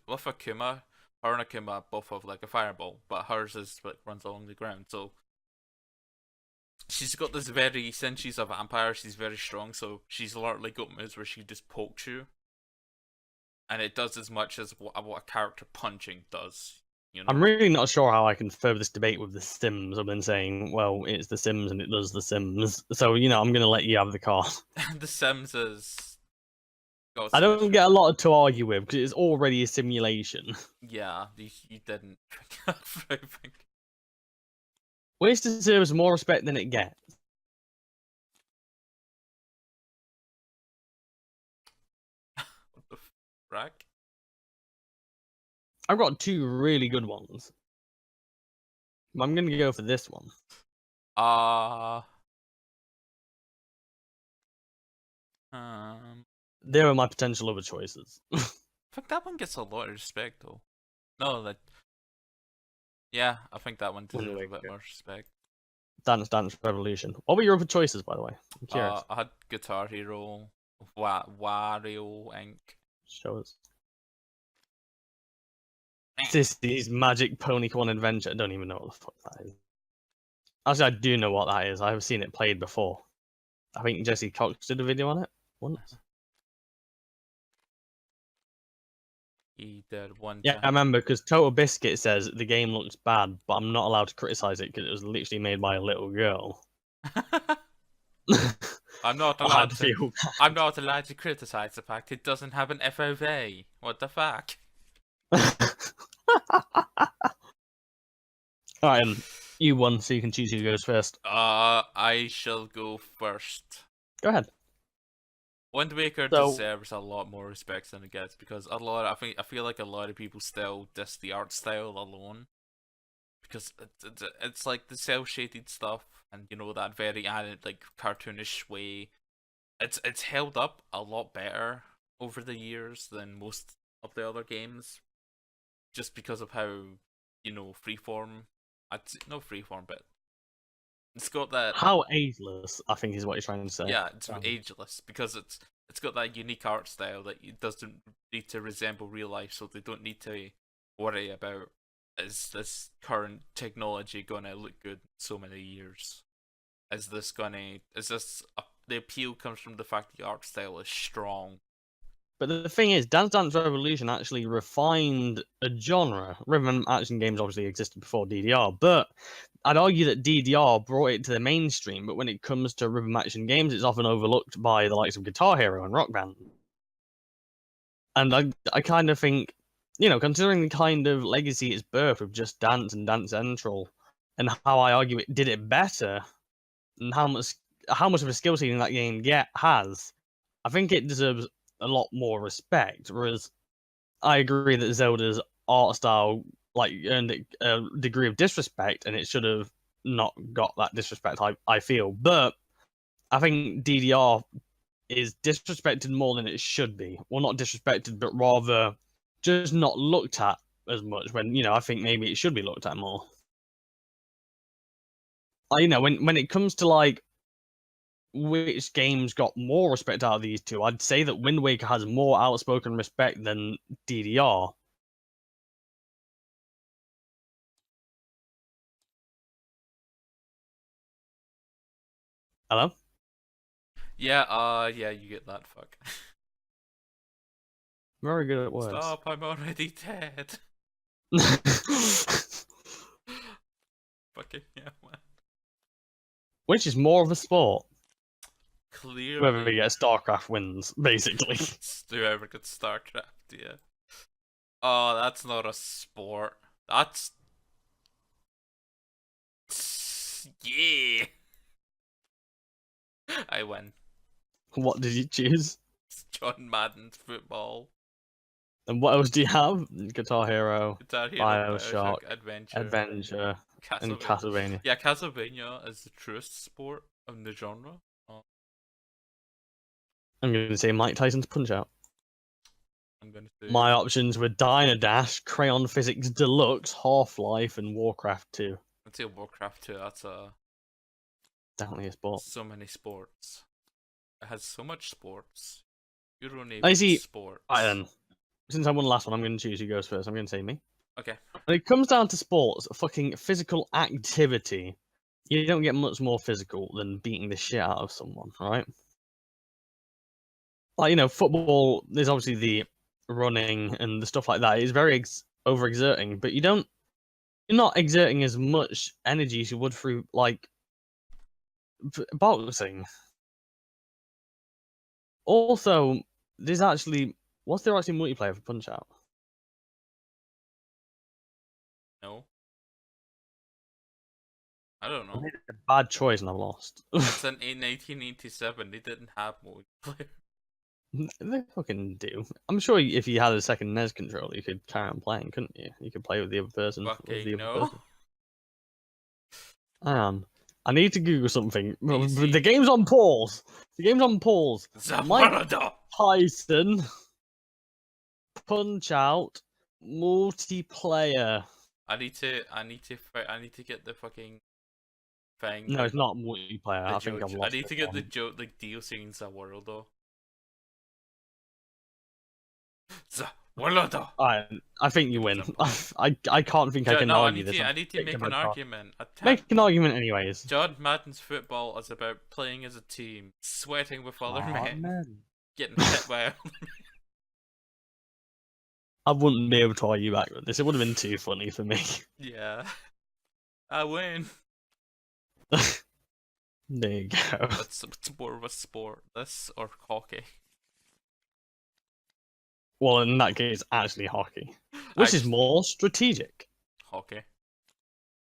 B: with Akuma, her and Akuma both have like a fireball, but hers is like runs along the ground. So she's got this very since she's a vampire, she's very strong. So she's literally got moves where she just pokes you, and it does as much as what a character punching does. You know?
A: I'm really not sure how I can further this debate with The Sims. I've been saying, well, it's The Sims and it does The Sims. So, I'm going to let you have the card.
B: The Sims is.
A: I don't get a lot to argue with because it's already a simulation.
B: Yeah, you didn't. I think.
A: Ways deserves more respect than it gets.
B: What the frack?
A: I've got two really good ones. But I'm going to go for this one. There are my potential other choices.
B: I think that one gets a lot of respect, though. No, that. Yeah, I think that one deserves a bit more respect.
A: Dance Dance Revolution. What were your other choices, by the way? I'm curious.
B: I had Guitar Hero, Wario Inc.
A: Show us. Sissy's Magic Ponycorn Adventure. I don't even know what the fuck that is. Actually, I do know what that is. I've seen it played before. I think Jesse Cox did a video on it once.
B: He did one.
A: Yeah, I remember because Total Biscuit says the game looks bad, but I'm not allowed to criticize it because it was literally made by a little girl.
B: I'm not allowed to. I'm not allowed to criticize the fact it doesn't have an FOV. What the fuck?
A: Alright, you won, so you can choose who goes first.
B: I shall go first.
A: Go ahead.
B: Wind Waker deserves a lot more respect than it gets because I feel like a lot of people still diss the art style alone because it's like the cel shaded stuff and that very like cartoonish way. It's held up a lot better over the years than most of the other games, just because of how freeform. No freeform, but it's got that.
A: How ageless, I think, is what you're trying to say.
B: Yeah, it's ageless because it's got that unique art style that it doesn't need to resemble real life, so they don't need to worry about is this current technology gonna look good in so many years? The appeal comes from the fact the art style is strong.
A: But the thing is, Dance Dance Revolution actually refined a genre. Rhythm action games obviously existed before DDR, but I'd argue that DDR brought it to the mainstream. But when it comes to rhythm action games, it's often overlooked by the likes of Guitar Hero and Rock Band. And I kind of think, considering the kind of legacy it's birthed with Just Dance and Dance Central, and how I argue it did it better, and how much of a skill ceiling that game has, I think it deserves a lot more respect. Whereas I agree that Zelda's art style earned a degree of disrespect, and it should have not got that disrespect. I feel, but I think DDR is disrespected more than it should be. Well, not disrespected, but rather just not looked at as much. When I think maybe it should be looked at more. When it comes to which games got more respect out of these two, I'd say that Wind Waker has more outspoken respect than DDR. Hello?
B: Yeah, you get that, fuck.
A: Very good at words.
B: Stop, I'm already dead. Fucking yeah, man.
A: Which is more of a sport?
B: Clearly.
A: Whoever gets StarCraft wins, basically.
B: Whoever gets StarCraft, yeah. Oh, that's not a sport. That's... Yeah! I win.
A: What did you choose?
B: It's John Madden's football.
A: And what else do you have? Guitar Hero,
B: Bioshock, Adventure,
A: and Castlevania.
B: Yeah, Castlevania is the truest sport of the genre.
A: I'm going to say Mike Tyson's Punch-Out.
B: I'm gonna say
A: My options were Diner Dash, Crayon Physics Deluxe, Half-Life, and Warcraft 2.
B: I'd say Warcraft 2. That's
A: Definitely a sport.
B: so many sports. It has so much sports. Euro
A: I
B: Navy
A: see.
B: sports.
A: Right then. Since I won the last one, I'm going to choose who goes first. I'm going to say me.
B: Okay.
A: When it comes down to sports, fucking physical activity, you don't get much more physical than beating the shit out of someone, right? Like, you know, football, there's obviously the running and the stuff like that. It's very overexerting, but you're not exerting as much energy as you would through, like, boxing. Also, there's actually, what's there actually multiplayer for Punch-Out?
B: No. I don't
A: I
B: know.
A: made a bad choice and I've lost.
B: It's in 1987. They didn't have multiplayer.
A: They fucking do. I'm sure if you had a second NES controller, you could carry on playing, couldn't you? You could play with the other person.
B: Fucking no.
A: Hang on. I need to Google something.
B: Easy.
A: The game's on pause. The game's on pause. Mike
B: Zaparada!
A: Tyson, Punch Out, multiplayer.
B: I need to get the fucking thing.
A: No, it's not multiplayer. I think I've
B: I
A: lost
B: need
A: it
B: to get the
A: one.
B: joke, like DLC in Zaworld. Zaworld!
A: I think you win. I can't think I can argue this.
B: I need to make an argument.
A: Make an argument anyways.
B: John Madden's football is about playing as a team, sweating with other men, getting hit by other men.
A: I wouldn't be able to argue back with this. It would have been too funny for me.
B: Yeah. I win.
A: There you go.
B: It's more of a sport, this or hockey.
A: Well, in that case, actually hockey. Which is more strategic.
B: Hockey.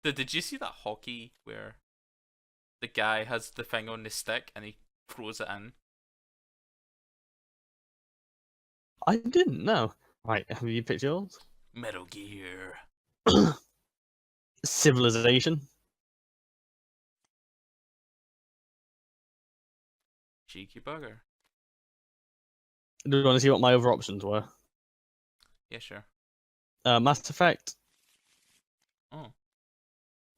B: Did you see that hockey where the guy has the thing on the stick and he throws it in?
A: I didn't know. Right, have you picked yours?
B: Metal Gear.
A: Civilization.
B: Cheeky bugger.
A: Do you want to see what my other options were?
B: Yeah, sure.
A: Mass Effect.
B: Oh.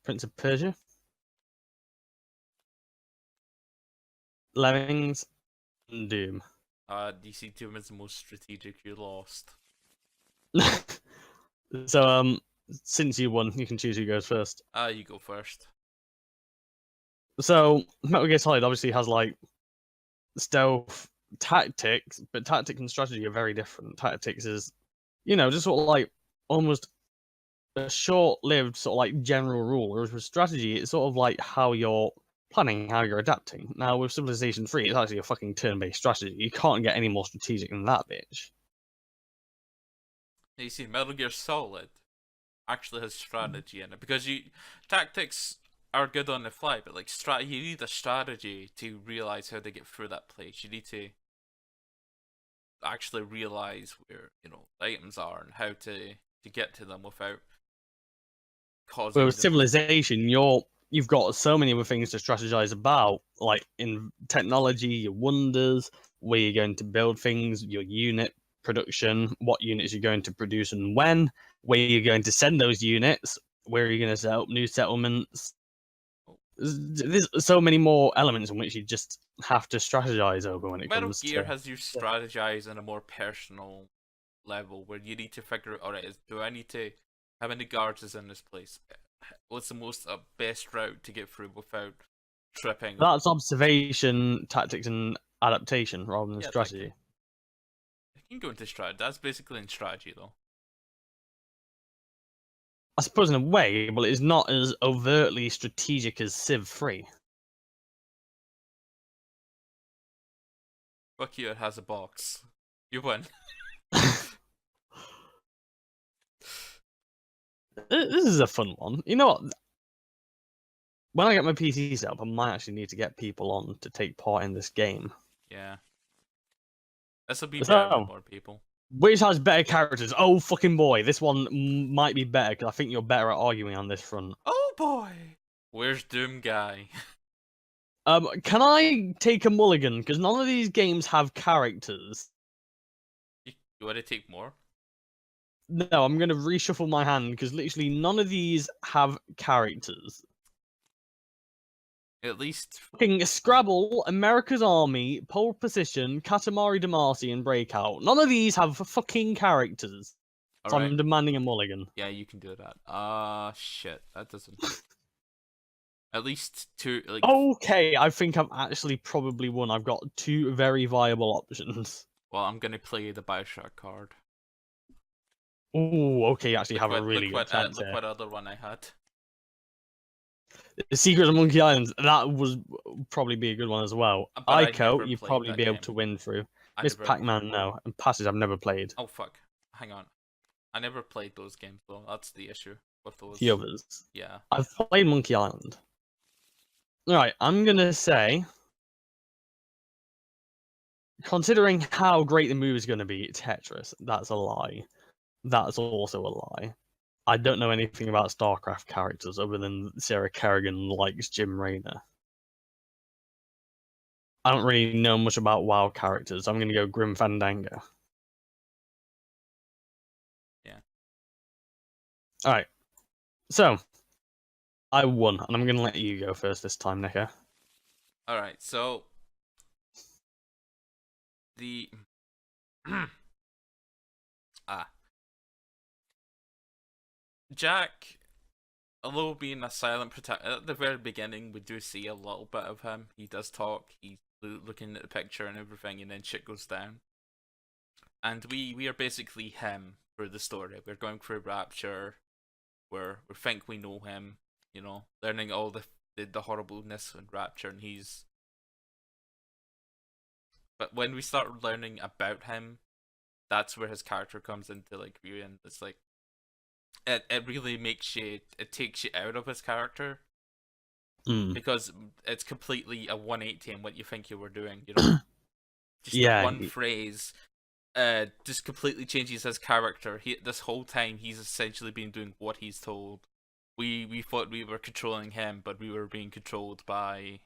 A: Prince of Persia. Lemmings. And Doom.
B: DC Doom is the most strategic. You lost.
A: So, since you won, you can choose who goes first.
B: You go first.
A: So, Metal Gear Solid obviously has, like, stealth tactics, but tactics and strategy are very different. Tactics is, you know, just sort of like almost a short-lived sort of like general rule, whereas with strategy, it's sort of like how you're planning, how you're adapting. Now, with Civilization 3, it's actually a fucking turn-based strategy. You can't get any more strategic than that, bitch.
B: You see, Metal Gear Solid actually has strategy in it because tactics are good on the fly, but like you need a strategy to realize how to get through that place. You need to actually realize where items are and how to get to them without causing.
A: But with Civilization, you've got so many other things to strategize about, like in technology, your wonders, where you're going to build things, your unit production, what units you're going to produce and when, where you're going to send those units, where you're going to set up new settlements. There's so many more elements in which you just have to strategize over when it comes to...
B: Metal Gear has you strategize on a more personal level, where you need to figure out, alright, do I need to... How many guards is in this place? What's the most best route to get through without tripping?
A: That's observation, tactics, and adaptation rather than strategy.
B: I can go into strategy. That's basically in strategy, though.
A: I suppose in a way, but it's not as overtly strategic as Civ 3.
B: Fuck you, it has a box. You win.
A: This is a fun one. You know what? When I get my PC set up, I might actually need to get people on to take part in this game.
B: Yeah. This will be better with more people.
A: Which has better characters? Oh, fucking boy. This one might be better, because I think you're better at arguing on this front.
B: Oh, boy. Where's Doom Guy?
A: Can I take a mulligan? Because none of these games have characters.
B: You want to take more?
A: No, I'm gonna reshuffle my hand because literally none of these have characters.
B: At least.
A: Fucking Scrabble, America's Army, Pole Position, Katamari Damacy, and Breakout. None of these have fucking characters. So
B: Alright.
A: I'm demanding a mulligan.
B: Yeah, you can do that. Shit. That doesn't. At least two, like.
A: Okay, I think I've actually probably won. I've got two very viable options.
B: Well, I'm gonna play the Bioshock card.
A: Ooh, okay, you actually have a really
B: Look
A: good
B: what,
A: chance
B: look
A: here.
B: what other one I had.
A: The Secrets of Monkey Island, that was probably be a good one as well.
B: But I
A: Ico,
B: never
A: you'd
B: played
A: probably
B: that
A: be able
B: game.
A: to win through.
B: I
A: Miss
B: never.
A: Pac-Man, no. And Passes, I've never played.
B: Oh fuck. Hang on. I never played those games though. That's the issue with those.
A: The others.
B: Yeah.
A: I've played Monkey Island. Alright, I'm gonna say, considering how great the movie is gonna be, Tetris, that's a lie. That's also a lie. I don't know anything about StarCraft characters other than Sarah Kerrigan likes Jim Raynor. I don't really know much about WoW characters. I'm gonna go Grim Fandango.
B: Yeah.
A: Alright. So, I won, and I'm gonna let you go first this time, Nico.
B: Alright, so the Jack, although being a silent protagonist at the very beginning, we do see a little bit of him. He does talk. He's looking at the picture and everything, and then shit goes down. And we are basically him for the story. We're going through Rapture. We think we know him. You know, learning all the horribleness and Rapture, and he's. But when we start learning about him, that's where his character comes into like view, and it's like it really makes you, it takes you out of his character because it's completely a 180 in what you think you were doing, you know. Just
A: Yeah.
B: one phrase just completely changes his character. This whole time he's essentially been doing what he's told. We thought we were controlling him, but we were being controlled by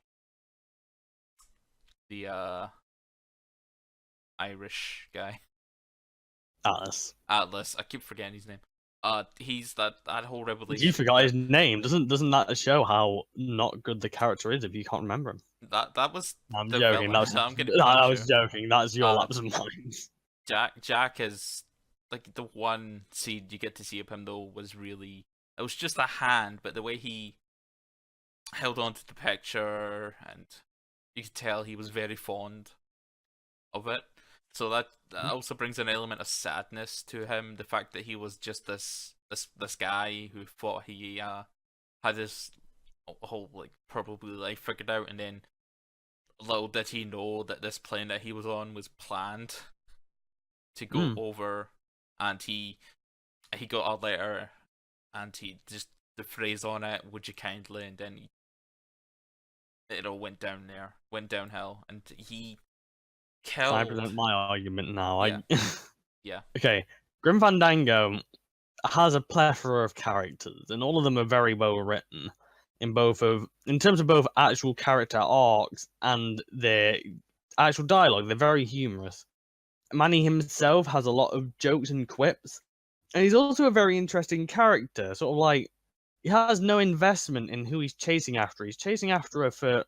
B: the Irish guy.
A: Atlas.
B: Atlas. I keep forgetting his name. He's that whole revelation.
A: You forgot his name. Doesn't that show how not good the character is if you can't remember him?
B: That was.
A: I'm
B: the
A: joking.
B: villain. I'm gonna
A: I
B: punch
A: was
B: you.
A: joking. That's your lapse of mind.
B: Jack is like the one scene you get to see of him though was really. It was just a hand, but the way he held on to the picture, and you could tell he was very fond of it. So that also brings an element of sadness to him. The fact that he was just this guy who thought he had his whole like probably life figured out, and then little did he know that this plane that he was on was planned to go over, and he got a letter, and he just the phrase on it, "Would you kindly," and then it all went downhill, and he killed.
A: I present my argument now.
B: Yeah. Yeah.
A: Okay, Grim Fandango has a plethora of characters, and all of them are very well written in terms of both actual character arcs and their actual dialogue. They're very humorous. Manny himself has a lot of jokes and quips, and he's also a very interesting character. Sort of like he has no investment in who he's chasing after. He's chasing after her for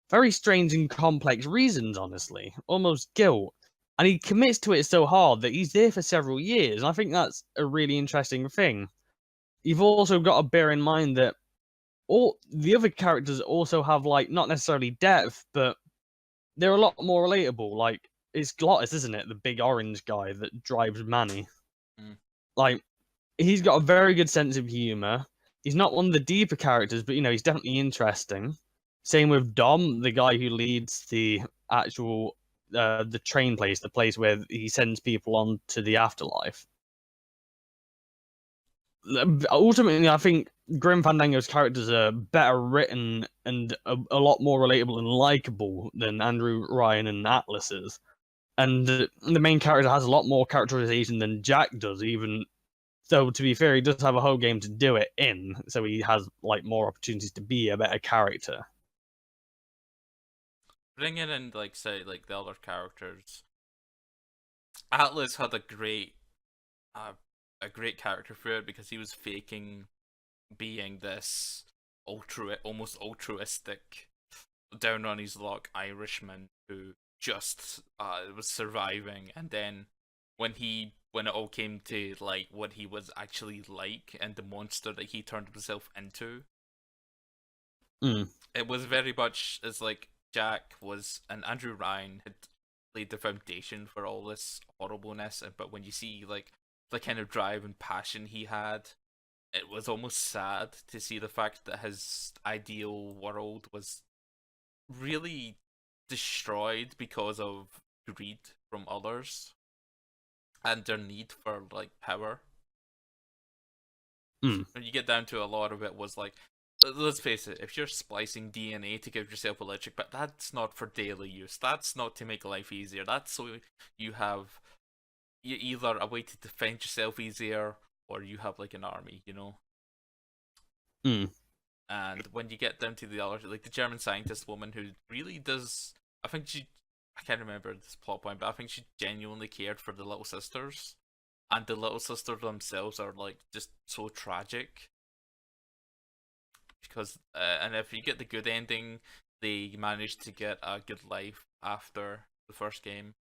A: very strange and complex reasons, honestly, almost guilt. And he commits to it so hard that he's there for several years. And I think that's a really interesting thing. You've also got to bear in mind that all the other characters also have, like, not necessarily depth, but they're a lot more relatable. Like, it's Glottis, isn't it? The big orange guy that drives Manny. Like, he's got a very good sense of humor. He's not one of the deeper characters, but, you know, he's definitely interesting. Same with Dom, the guy who leads the actual the train place, the place where he sends people on to the afterlife. Ultimately, I think Grim Fandango's characters are better written and a lot more relatable and likable than Andrew Ryan and Atlas's. And the main character has a lot more characterization than Jack does, even though, to be fair, he does have a whole game to do it in, so he has like more opportunities to be a better character.
B: Bringing in, like, say, like the other characters, Atlas had uh, a great character for it because he was faking being this almost altruistic, down on his luck Irishman who just was surviving, and then when it all came to like what he was actually like and the monster that he turned himself into, it was very much as like Jack was and Andrew Ryan had laid the foundation for all this horribleness, but when you see like the kind of drive and passion he had, it was almost sad to see the fact that his ideal world was really destroyed because of greed from others and their need for like power.
A: Mm.
B: When you get down to a lot of it was like, let's face it, if you're splicing DNA to give yourself electric, but that's not for daily use. That's not to make life easier. That's so you have either a way to defend yourself easier or you have like an army, you know.
A: Mm.
B: And when you get down to the other, like the German scientist woman who really does, I can't remember this plot point, but I think she genuinely cared for the little sisters, and the little sisters themselves are like just so tragic. Because, and if you get the good ending, they manage to get a good life after the first game.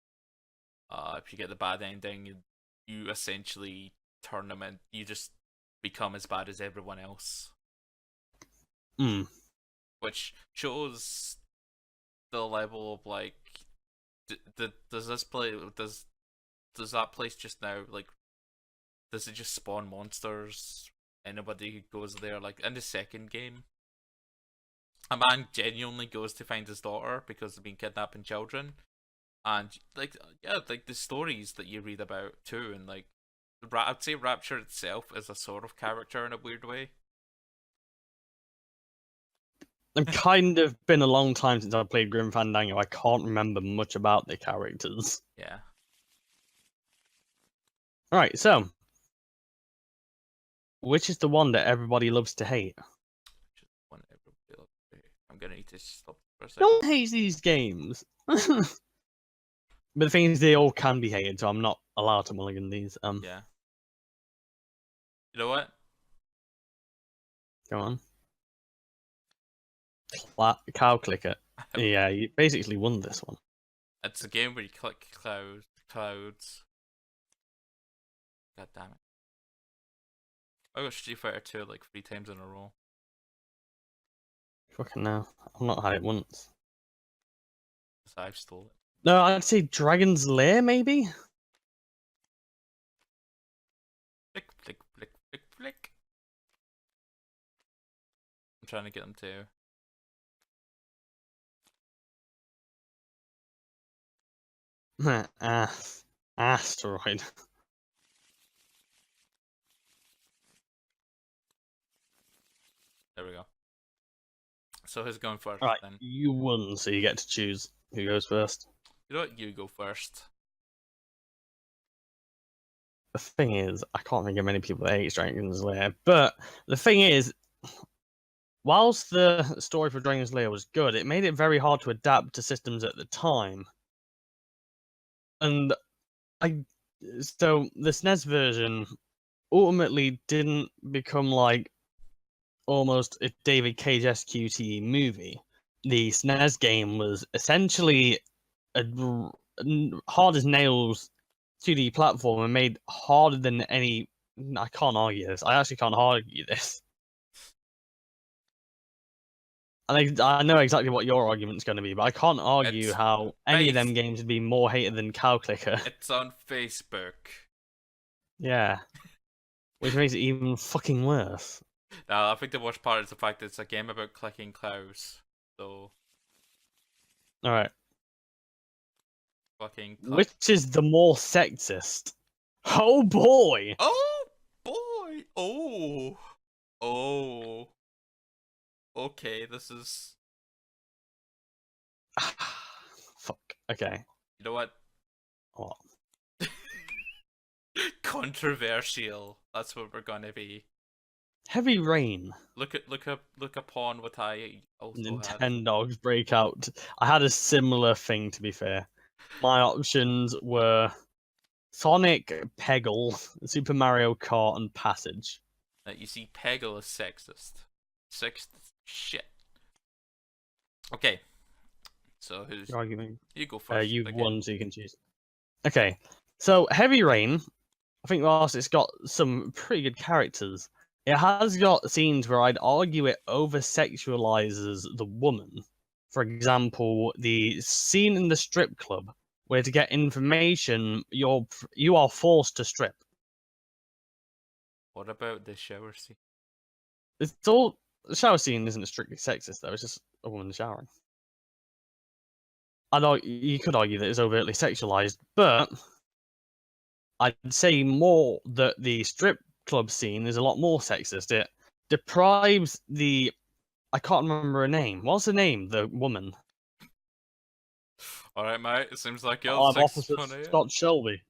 B: If you get the bad ending, you essentially turn them in, you just become as bad as everyone else.
A: Mm.
B: Which shows the level of like, does this play does that place just now like, does it just spawn monsters? Anybody who goes there, like in the second game, a man genuinely goes to find his daughter because they've been kidnapping children, and like yeah, like the stories that you read about too, and like I'd say Rapture itself is a sort of character in a weird way.
A: I've kind of been a long time since I played Grim Fandango. I can't remember much about the characters.
B: Yeah.
A: Alright, so which is the one that everybody loves to hate?
B: I'm gonna need to stop for a
A: No
B: second.
A: one hates these games. But the thing is, they all can be hated, so I'm not allowed to mulligan these.
B: Yeah. You know what?
A: Go on. Cow clicker. Yeah, you basically won this one.
B: It's a game where you click clouds. God damn it. I got Street Fighter 2 like 3 times in a row.
A: Fucking no. I've not had it once.
B: So I've stole it.
A: No, I'd say Dragon's Lair, maybe?
B: Flick, flick, flick, flick, flick. I'm trying to get them to.
A: Asteroid.
B: There we go. So who's going first
A: Right,
B: then?
A: you won, so you get to choose who goes first.
B: You know what? You go first.
A: The thing is, I can't think of many people that hate Dragon's Lair, but the thing is, whilst the story for Dragon's Lair was good, it made it very hard to adapt to systems at the time. And so the SNES version ultimately didn't become like almost a David Cage SQT movie. The SNES game was essentially a hard as nails 2D platform and made harder than any. I can't argue this. I actually can't argue this. I know exactly what your argument's going to be, but I can't argue how any of them games would be more hated than Cow Clicker.
B: It's on Facebook.
A: Yeah. Which makes it even fucking worse.
B: No, I think the worst part is the fact that it's a game about clicking cows. So.
A: Alright.
B: Fucking.
A: Which is the more sexist? Oh boy!
B: Oh boy! Oh! Oh. Okay, this is.
A: Fuck. Okay.
B: You know what?
A: What?
B: Controversial. That's what we're gonna be.
A: Heavy Rain.
B: Look upon what I also
A: Nintendogs Breakout. I had a similar thing, to be fair. My options were Sonic, Peggle, Super Mario Kart, and Passage.
B: You see, Peggle is sexist. Sexist shit. Okay. So who's...
A: You're arguing.
B: You go first.
A: You've
B: again.
A: won, so you can choose. Okay. So, Heavy Rain, I think whilst it's got some pretty good characters, it has got scenes where I'd argue it over-sexualizes the woman. For example, the scene in the strip club, where to get information, you are forced to strip.
B: What about the shower scene?
A: It's all the shower scene isn't strictly sexist though. It's just a woman showering. I know you could argue that it's overtly sexualized, but I'd say more that the strip club scene is a lot more sexist. It deprives the I can't remember her name. What's her name? The woman.
B: All right, mate. It seems like you're
A: I'm
B: sexist
A: Officer
B: one here.
A: Scott Shelby.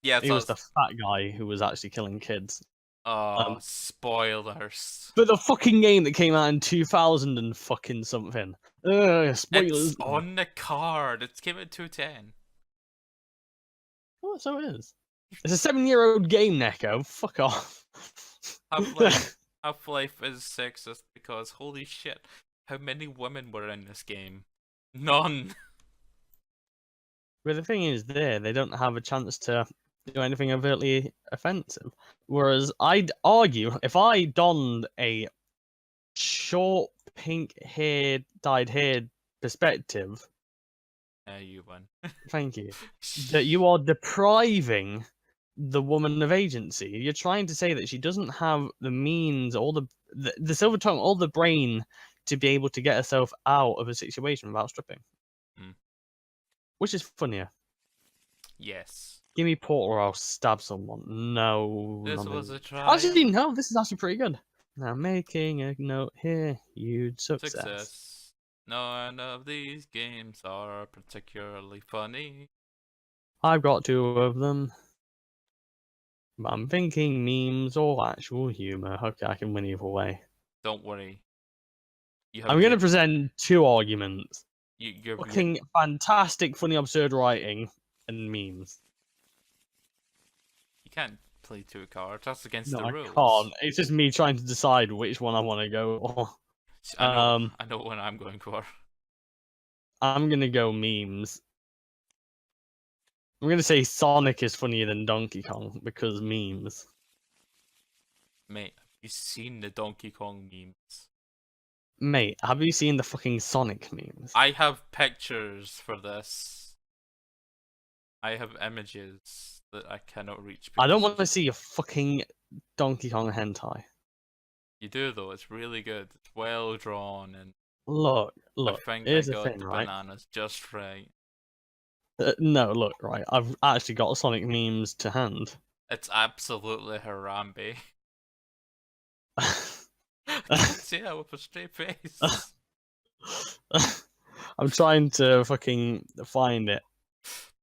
B: Yeah,
A: He was the fat guy who was actually killing kids.
B: Oh, spoilers.
A: But the fucking game that came out in 2000 and fucking something. Spoilers.
B: It's on the card. It came out 210.
A: Oh, so it is. It's a 7-year-old game, Neko. Fuck off.
B: Half-Life is sexist because holy shit, how many women were in this game? None.
A: But the thing is, they don't have a chance to do anything overtly offensive. Whereas I'd argue if I donned a short pink hair, dyed hair perspective,
B: You won.
A: thank you, that you are depriving the woman of agency. You're trying to say that she doesn't have the means or the silver tongue or the brain to be able to get herself out of a situation without stripping. Which is funnier.
B: Yes.
A: Give me Porter or I'll stab someone. No.
B: This was a try.
A: Actually, no, this is actually pretty good. Now, making a note here, huge success.
B: None of these games are particularly funny.
A: I've got 2 of them. But I'm thinking memes or actual humor. Okay, I can win either way.
B: Don't worry.
A: I'm going to present 2 arguments.
B: You're
A: fucking fantastic, funny, absurd writing and memes.
B: You can't play 2 cards. That's against
A: No,
B: the rules.
A: I can't. It's just me trying to decide which one I want to go for.
B: I know what I'm going for.
A: I'm going to go memes. I'm going to say Sonic is funnier than Donkey Kong because memes.
B: Mate, have you seen the Donkey Kong memes?
A: Mate, have you seen the fucking Sonic memes?
B: I have pictures for this. I have images that I cannot reach.
A: I don't want to see a fucking Donkey Kong hentai.
B: You do though, it's really good. It's well drawn and
A: Look,
B: I think
A: here's
B: I
A: the
B: got
A: thing,
B: the
A: right?
B: bananas just right.
A: No, look, right. I've actually got Sonic memes to hand.
B: It's absolutely Harambe. I can't say that with a straight face.
A: I'm trying to fucking find it.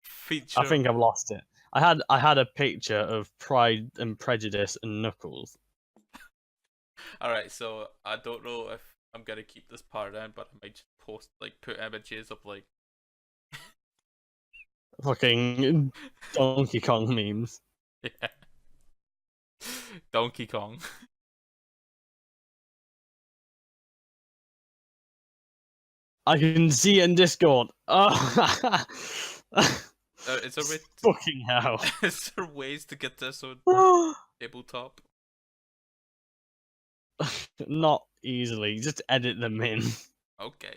B: Feature.
A: I think I've lost it. I had a picture of Pride and Prejudice and Knuckles.
B: Alright, so I don't know if I'm gonna keep this part in, but I might just put images of
A: fucking Donkey Kong memes.
B: Yeah. Donkey Kong.
A: I can see it in Discord. Oh.
B: Is there
A: fucking hell.
B: Is there ways to get this on Tabletop?
A: Not easily. Just edit them in.
B: Okay.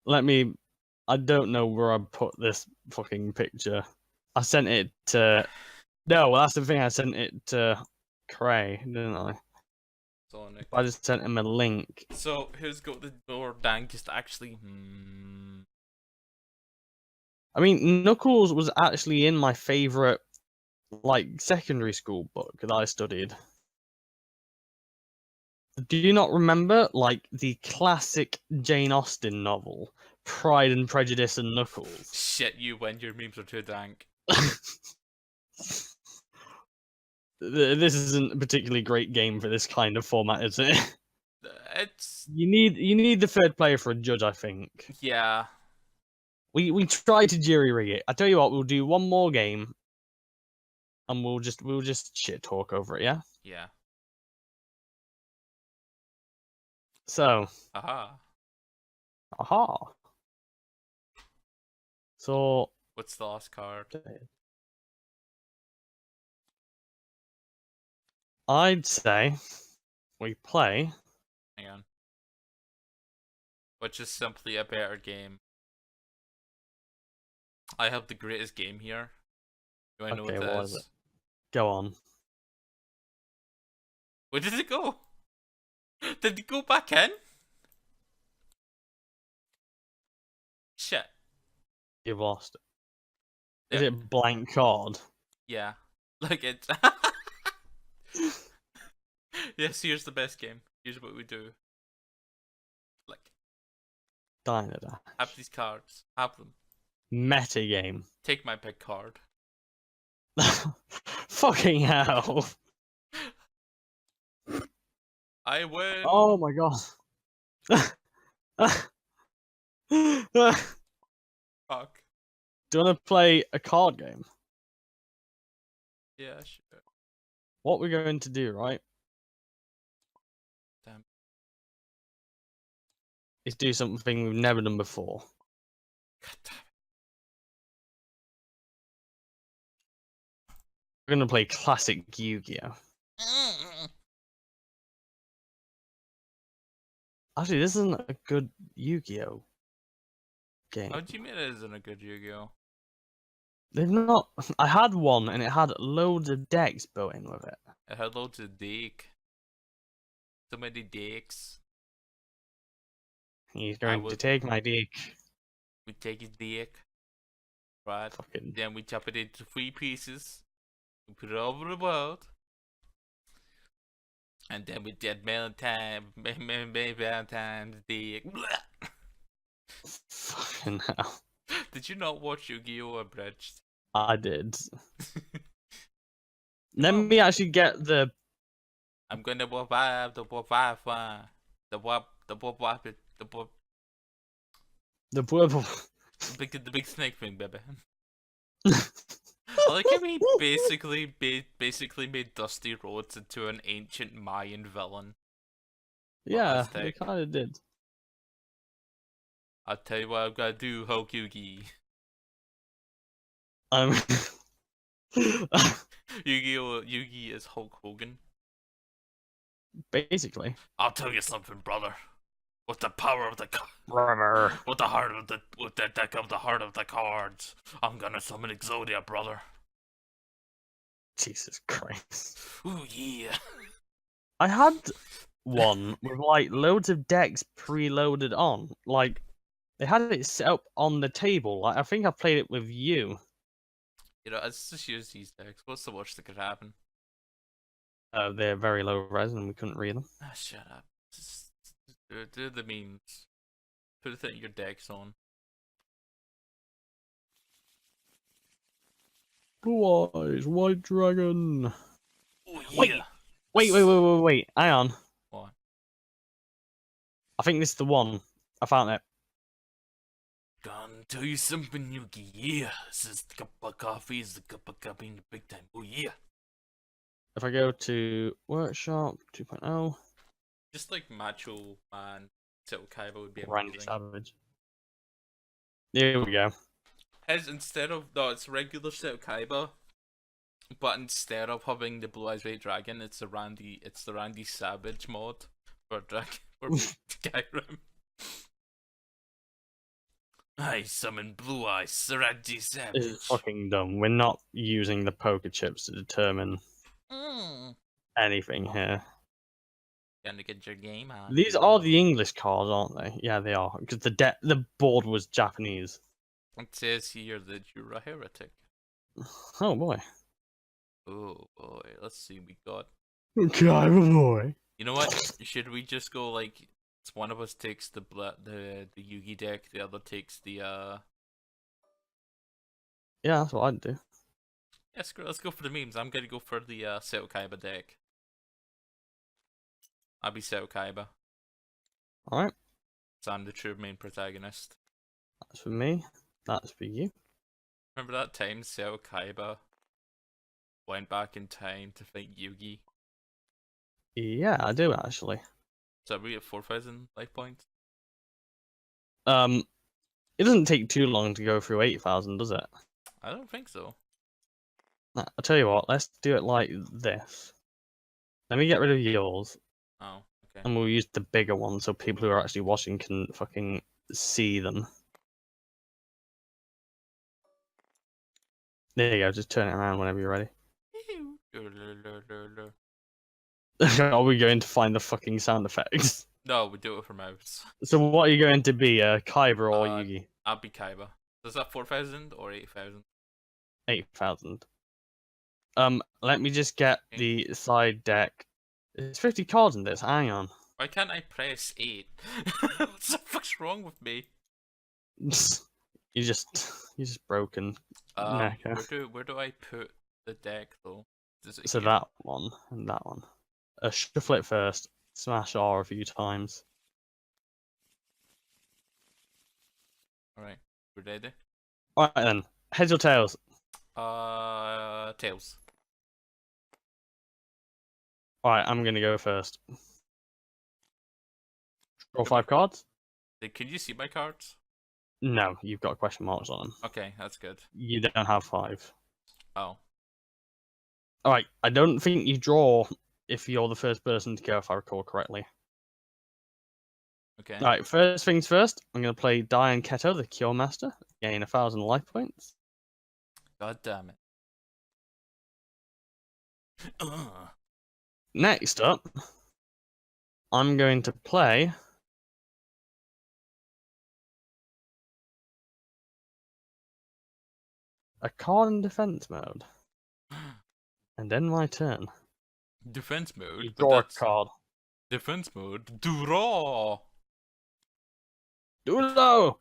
A: I don't know where I put this fucking picture. I sent it to... No, well, that's the thing. I sent it to Cray, didn't I?
B: Sonic.
A: I just sent him a link.
B: So, who's got the more dankest actually?
A: I mean, Knuckles was actually in my favourite, secondary school book that I studied. Do you not remember, the classic Jane Austen novel, Pride and Prejudice and Knuckles?
B: Shit, you win. Your memes are too dank.
A: This isn't a particularly great game for this kind of format, is it?
B: It's...
A: You need the 3rd player for a judge, I think.
B: Yeah.
A: We tried to jury rig it. I tell you what, we'll do one more game, and we'll just shit talk over it. Yeah.
B: Yeah.
A: So.
B: Aha.
A: Aha. So.
B: What's the last card?
A: I'd say we play.
B: Hang on. Which is simply a better game. I have the greatest game here. Do I know
A: Okay,
B: what that
A: what is
B: is?
A: it? Go on.
B: Where did it go? Did it go back in? Shit.
A: You've lost it. Is
B: Yeah.
A: it blank card?
B: Yeah. Like it's yes, here's the best game. Here's what we do. Like
A: Dynadash.
B: have these cards. Have them.
A: Meta game.
B: Take my big card.
A: Fucking hell.
B: I win.
A: Oh my god.
B: Fuck.
A: Do you want to play a card game?
B: Yeah, sure.
A: What we're going to do, right,
B: Damn.
A: is do something we've never done before.
B: God damn
A: We're going to play classic Yu-Gi-Oh!
B: it.
A: Actually, this isn't a good Yu-Gi-Oh! Game.
B: How do you mean it isn't a good Yu-Gi-Oh?
A: They've not. I had one and it had loads of decks built in with it.
B: It had loads of deck. So many decks.
A: He's going to
B: would-
A: take my deck.
B: We take his deck. Right.
A: Fucking.
B: Then we chop it into 3 pieces. We put it over the world. And then we did Valentine's deck.
A: Fucking hell.
B: Did you not watch Yu-Gi-Oh! Abridged?
A: I did. Let me actually get the.
B: I'm gonna revive the Wi-Fi. The
A: purple.
B: the big snake thing, baby. I like how he basically made Dusty Rhodes into an ancient Mayan villain.
A: Yeah,
B: Aztec.
A: they kind of did.
B: I'll tell you what I'm gonna do, Hulk Yugi. Yugi is Hulk Hogan.
A: Basically.
B: I'll tell you something, brother. With the power of the
A: Brother.
B: with the deck of the heart of the cards, I'm gonna summon Exodia, brother.
A: Jesus Christ.
B: Ooh yeah.
A: I had one with like loads of decks preloaded on. Like they had it set up on the table. Like I think I played it with you.
B: You know, let's just use these decks. What's the worst that could happen?
A: They're very low res and we couldn't read them.
B: Ah, shut up. Just do the memes. Put it in your decks on.
A: Blue eyes, white dragon.
B: Oh
A: Wait.
B: yeah.
A: Wait. Hang on.
B: What?
A: I think this is the one. I found it.
B: Gonna tell you something, Yugi. Yeah, this is the cup of coffee. Is the cup of coffee in the big time. Oh yeah.
A: If I go to Workshop 2.0.
B: Just like Macho Man Seto Kaiba would be
A: Randy
B: amazing.
A: Savage. There we go.
B: Instead of it's regular Seto Kaiba, but instead of having the Blue Eyes White Dragon, it's the Randy Savage mod for Skyrim. I summon Blue Eyes, Randy Savage.
A: This is fucking dumb. We're not using the poker chips to determine anything here.
B: Gonna get your game on.
A: These are the English cards, aren't they? Yeah, they are. Because the board was Japanese.
B: It says here that you're a heretic.
A: Oh boy.
B: Oh boy, let's see. We got.
A: Okay, boy.
B: You know what? Should we just go like one of us takes the Yugi deck, the other takes the
A: Yeah, that's what I'd do.
B: Yeah, screw it, let's go for the memes. I'm gonna go for the Seto Kaiba deck. I'll be Seto Kaiba.
A: Alright,
B: So I'm the true main protagonist.
A: that's for me. That's for you.
B: Remember that time Seo Kaiba went back in time to fight Yugi?
A: Yeah, I do actually.
B: So we at 4,000 life points?
A: It doesn't take too long to go through 8,000, does it?
B: I don't think so.
A: Nah, I'll tell you what, let's do it like this. Let me get rid of yours,
B: Oh, okay.
A: and we'll use the bigger one so people who are actually watching can fucking see them. There you go, just turn it around whenever you're ready. Are we going to find the fucking sound effects?
B: No, we do it with our mouths.
A: So what are you going to be, Kaiba or Yugi?
B: I'll be Kaiba. Is that 4,000 or 8,000?
A: 8,000. Let me just get the side deck. There's 50 cards in this, hang on.
B: Why can't I press 8? What the fuck's wrong with me?
A: You're just broken.
B: Where do I put the deck though?
A: So
B: here?
A: that one and that one. Shuffle it first. Smash R a few times.
B: Alright, we're ready.
A: Alright then. Heads or tails?
B: Tails.
A: Alright, I'm gonna go first. Draw 5 cards?
B: Can you see my cards?
A: No, you've got question marks on them.
B: Okay, that's good.
A: You don't have 5.
B: Oh.
A: Alright, I don't think you draw if you're the first person to go, if I recall correctly.
B: Okay.
A: Alright, first things first, I'm going to play Diane Keto, the Cure Master, gain 1,000 life points.
B: God damn it.
A: Next up, I'm going to play a card in defense mode. And then my turn.
B: Defense mode?
A: You draw a card.
B: Defense mode? Draw!
A: Dulo!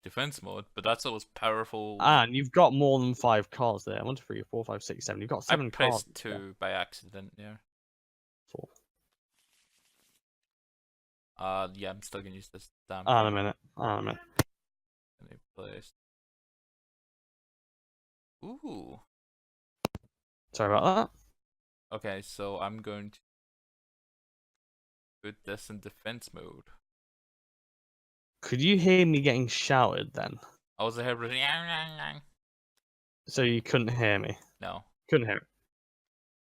B: Defense mode, but that's the most powerful.
A: And you've got more than 5 cards there. 1, 2, 3, 4, 5, 6, 7. You've got 7
B: I
A: cards.
B: pressed 2 by accident, yeah.
A: 4.
B: Yeah, I'm still gonna use this damn.
A: On a minute.
B: Any place. Ooh.
A: Sorry about that.
B: Okay, so I'm going to put this in defense mode.
A: Could you hear me getting shouted then?
B: I was ahead.
A: So you couldn't hear me?
B: No.
A: Couldn't hear it.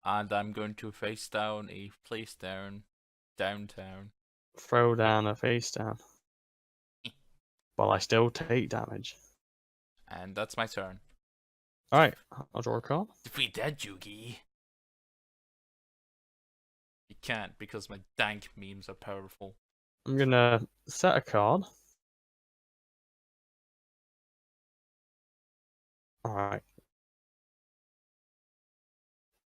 B: And I'm going to face down a place down downtown.
A: Throw down a face down. Well, I still take damage.
B: And that's my turn.
A: Alright, I'll draw a card.
B: Defeat that Yugi. You can't because my dank memes are powerful.
A: I'm gonna set a card. Alright.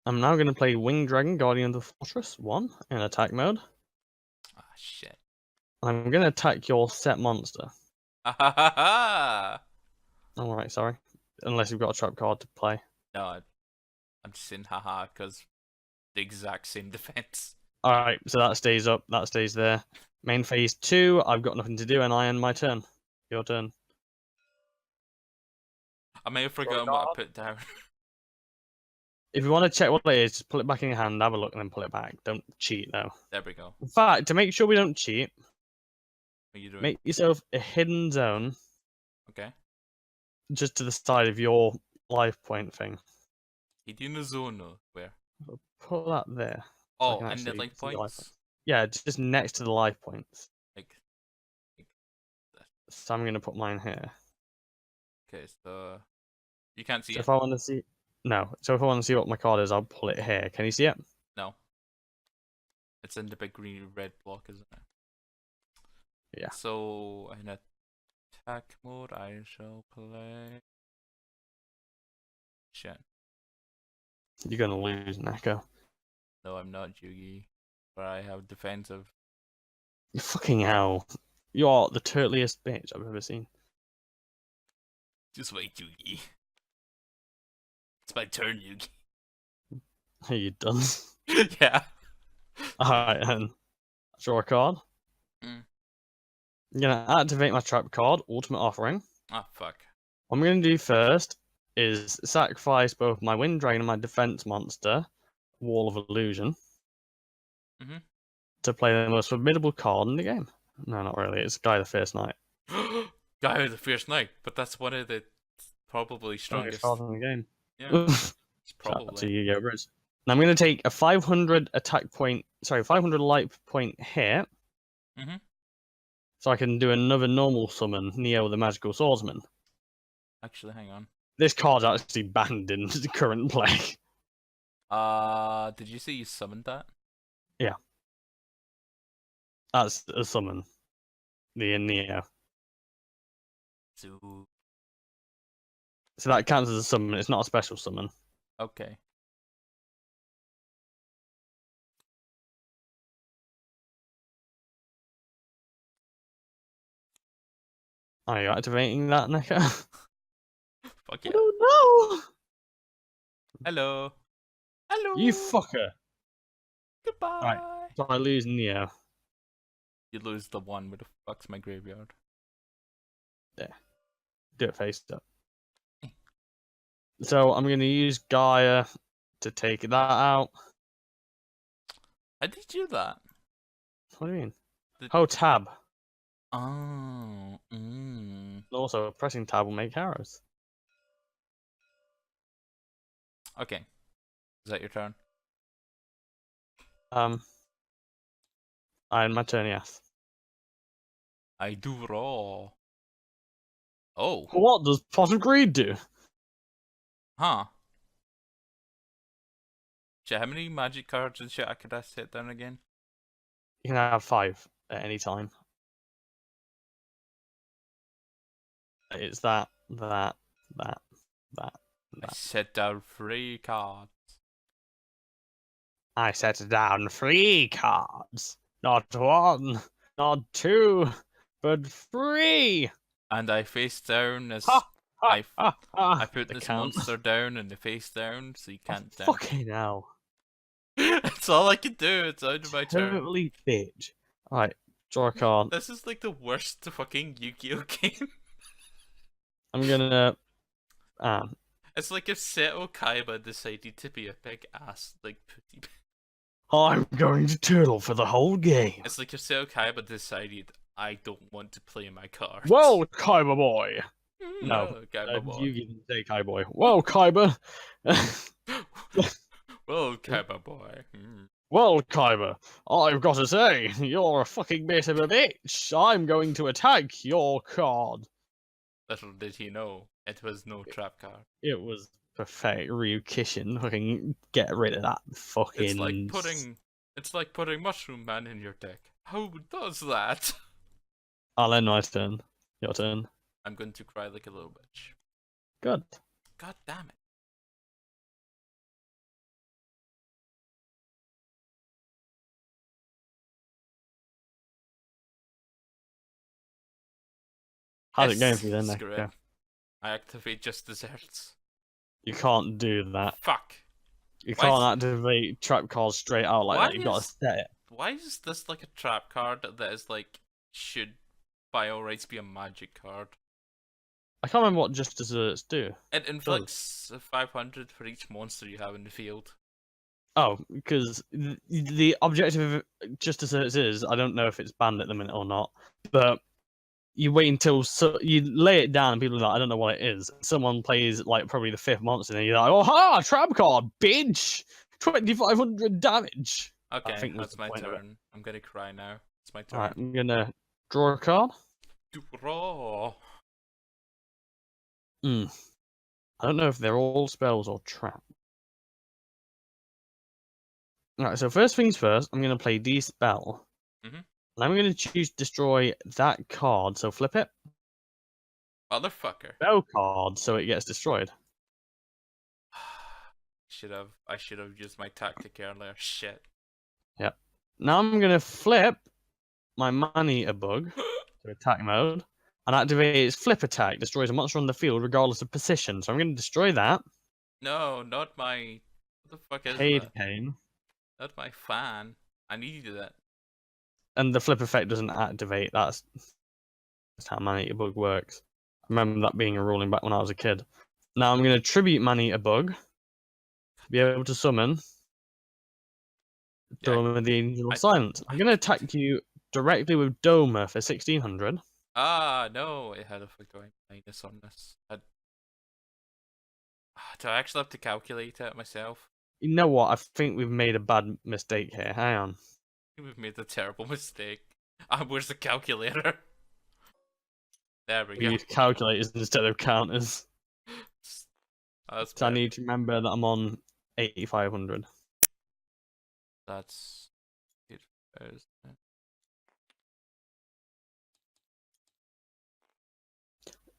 A: I'm now gonna play Winged Dragon, Guardian of the Fortress 1 in attack mode.
B: Ah, shit.
A: I'm gonna attack your set monster.
B: Ha ha ha ha!
A: Alright, sorry. Unless you've got a trap card to play.
B: No, I'm just saying haha because the exact same defense.
A: Alright, so that stays up, that stays there. Main phase 2, I've got nothing to do and I end my turn. Your turn.
B: I may have forgotten what I put down.
A: If you want to check what it is, just pull it back in your hand, have a look, and then pull it back. Don't cheat, though.
B: There we go.
A: In fact, to make sure we don't cheat,
B: What are you doing?
A: make yourself a hidden zone.
B: Okay.
A: Just to the side of your life point thing.
B: Hidden zone where?
A: Put that there.
B: Oh, and the life points?
A: Yeah, just next to the life points.
B: Like that.
A: So I'm going to put mine here.
B: Okay, so you can't see
A: so
B: it?
A: If I want to see... No, so if I want to see what my card is, I'll pull it here. Can you see it?
B: No. It's in the big green red block, isn't it?
A: Yeah.
B: So, in attack mode, I shall play... Shit.
A: You're going to lose, Neko.
B: No, I'm not Yugi. But I have defensive.
A: You fucking hell. You're the turtliest bitch I've ever seen.
B: Just wait, Yugi. It's my turn, Yugi.
A: Are you done?
B: Yeah.
A: Alright, then. Draw a card.
B: Mm.
A: I'm gonna activate my trap card, Ultimate Offering.
B: Ah, fuck.
A: What I'm going to do first is sacrifice both my Wind Dragon and my defense monster, Wall of Illusion, to play the most formidable card in the game. No, not really. It's Guy the Fierce Knight.
B: Guy of the Fierce Knight, but that's one of the probably strongest
A: cards in the game.
B: Yeah, it's
A: Shout out to
B: probably.
A: Yu-Gi-Oh! Bridge. Now I'm going to take a 500 attack point, 500 life point hit. So I can do another normal summon, Neo the Magical Swordsman.
B: Actually, hang on.
A: This card's actually banned in the current play.
B: Did you say you summoned that?
A: Yeah. That's a summon. The Neo.
B: So
A: that counts as a summon, it's not a special summon.
B: Okay.
A: Are you activating that, Neko?
B: Fuck yeah.
A: I don't know!
B: Hello. Hello.
A: You fucker!
B: Goodbye.
A: Right, so I lose Neo.
B: You lose the one with the fuck's my graveyard.
A: There. Do it face up. So I'm going to use Gaia to take that out.
B: How did you do that?
A: What do you mean? Oh, tab.
B: Oh.
A: Also, pressing tab will make arrows.
B: Okay. Is that your turn?
A: I end my turn, yes.
B: I do raw. Oh.
A: What does Pot of Greed do?
B: Huh. Shit, how many magic cards and shit could I set down again?
A: You can have 5 at any time. It's that.
B: I set down 3 cards.
A: I set down 3 cards. Not 1, not 2, but 3.
B: And I face down as I put this monster down and the face down, so you can't down.
A: Fucking hell.
B: That's all I can do. It's out of my turn.
A: Totally bitch. Alright, draw a card.
B: This is like the worst fucking Yu-Gi-Oh game.
A: I'm gonna.
B: It's like if Seto Kaiba decided to be a big ass, like putty.
A: I'm going to turtle for the whole game.
B: It's like if Seto Kaiba decided, I don't want to play my cards.
A: Well, Kaiba boy. No,
B: Kaiba boy.
A: You didn't say Kaiba boy. Well, Kaiba.
B: Well, Kaiba boy.
A: Well, Kaiba, I've got to say, you're a fucking bit of a bitch. I'm going to attack your card.
B: Little did he know, it was no trap card.
A: It was perfect. Ryukishin, fucking get rid of that fucking.
B: It's like putting Mushroom Man in your deck. Who does that?
A: I'll end my turn. Your turn.
B: I'm going to cry like a little bitch.
A: Good.
B: God damn it.
A: How's it going for you then,
B: Screw
A: Nick?
B: it. I activate just desserts.
A: You can't do that.
B: Fuck.
A: You can't activate trap cards straight out like that. You gotta set it.
B: Why is this like a trap card that is like, should by all rights be a magic card?
A: I can't remember what just desserts do.
B: It inflicts 500 for each monster you have in the field.
A: Oh, because the objective of just desserts is, I don't know if it's banned at the minute or not, but you wait until you lay it down and people are like, I don't know what it is. Someone plays like probably the 5th monster and you're like, oh ha, trap card, bitch! 2,500 damage.
B: Okay, that's my turn. I'm gonna cry now. It's my turn.
A: Alright, I'm gonna draw a card.
B: Draw.
A: I don't know if they're all spells or trap. Alright, so first things first, I'm gonna play D-Spell. And I'm going to choose destroy that card, so flip it.
B: Motherfucker.
A: Spell card, so it gets destroyed.
B: I should have used my tactic earlier. Shit.
A: Yep. Now I'm going to flip my Man-Eater bug to attack mode and activate its flip attack. Destroys a monster on the field regardless of position. So I'm going to destroy that.
B: No, not my... What the fuck is that?
A: Pain.
B: Not my fan. I needed that.
A: And the flip effect doesn't activate. That's how Man-Eater bug works. I remember that being a ruling back when I was a kid. Now I'm going to tribute Man-Eater Bug. Be able to summon
B: Yeah,
A: Doma the Angel of
B: I-
A: Silence. I'm going to attack you directly with Doma for 1600.
B: No, it had a going minus on this. Do I actually have to calculate it myself?
A: You know what? I think we've made a bad mistake here. Hang on.
B: We've made a terrible mistake. Where's the calculator? There we
A: We
B: go.
A: use calculators instead of counters.
B: That's
A: So I
B: better.
A: need to remember that I'm on 8500.
B: That's it.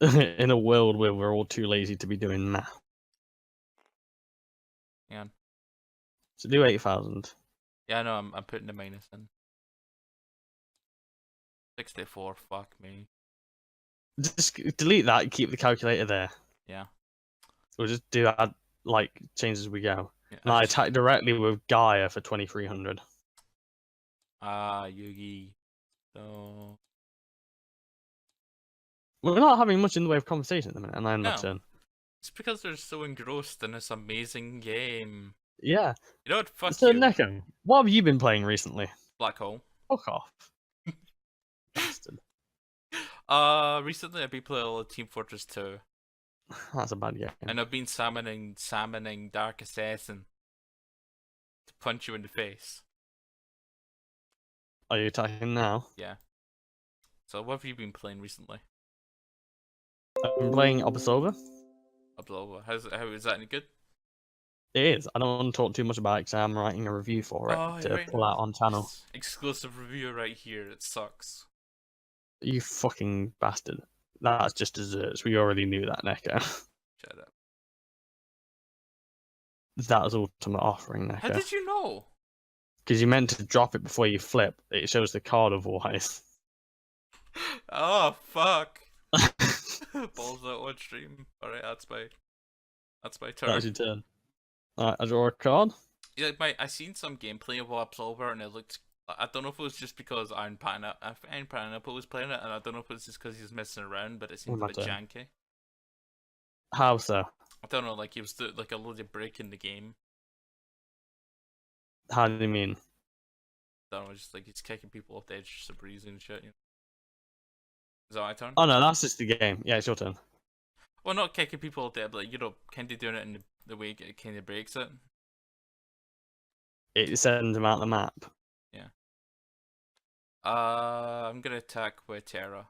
A: In a world where we're all too lazy to be doing math.
B: Yeah.
A: So do 8000.
B: Yeah, no, I'm putting the minus in. 64. Fuck me.
A: Just delete that. Keep the calculator there.
B: Yeah.
A: We'll just do that like change as we go.
B: Yeah,
A: And I attack directly with Gaia for 2300.
B: Yugi. So
A: We're not having much in the way of conversation at the minute, and I'm
B: no,
A: my turn.
B: it's because they're so engrossed in this amazing game.
A: Yeah.
B: You know what? Fuck
A: So
B: you.
A: Neko, what have you been playing recently?
B: Black hole.
A: Fuck off. Bastard.
B: Recently I've been playing a lot of Team Fortress 2,
A: That's a bad game.
B: and I've been summoning Dark Assassin to punch you in the face.
A: Are you attacking now?
B: Yeah. So what have you been playing recently?
A: I'm playing Observer.
B: How is that any good?
A: It is. I don't want to talk too much about it because I'm writing a review for it to
B: Right
A: pull
B: now.
A: out on channel.
B: Exclusive review right here. It sucks.
A: You fucking bastard. That's just desserts. We already knew that, Neko.
B: Shut up.
A: That was ultimate offering, Neko.
B: How did you know?
A: Because you meant to drop it before you flip. It shows the card otherwise.
B: Oh fuck. Balls out on stream. Alright, that's my turn.
A: That's your turn. Alright, I draw a card.
B: Yeah, I seen some gameplay of Absolver and it looked. I don't know if it was just because Iron Pineapple was playing it, and I don't know if it was just because he was messing around, but it seemed a bit janky.
A: How so?
B: I don't know, like he was like a load of break in the game.
A: How do you mean?
B: I don't know, just like he's kicking people off the edge super easy and shit. You know? Is that my turn?
A: Oh no, that's just the game. Yeah, it's your turn.
B: Well, not kicking people off the edge, but like, you know, kind of doing it in the way it kind of breaks it.
A: It sends him out the map.
B: Yeah. I'm gonna attack with Terra.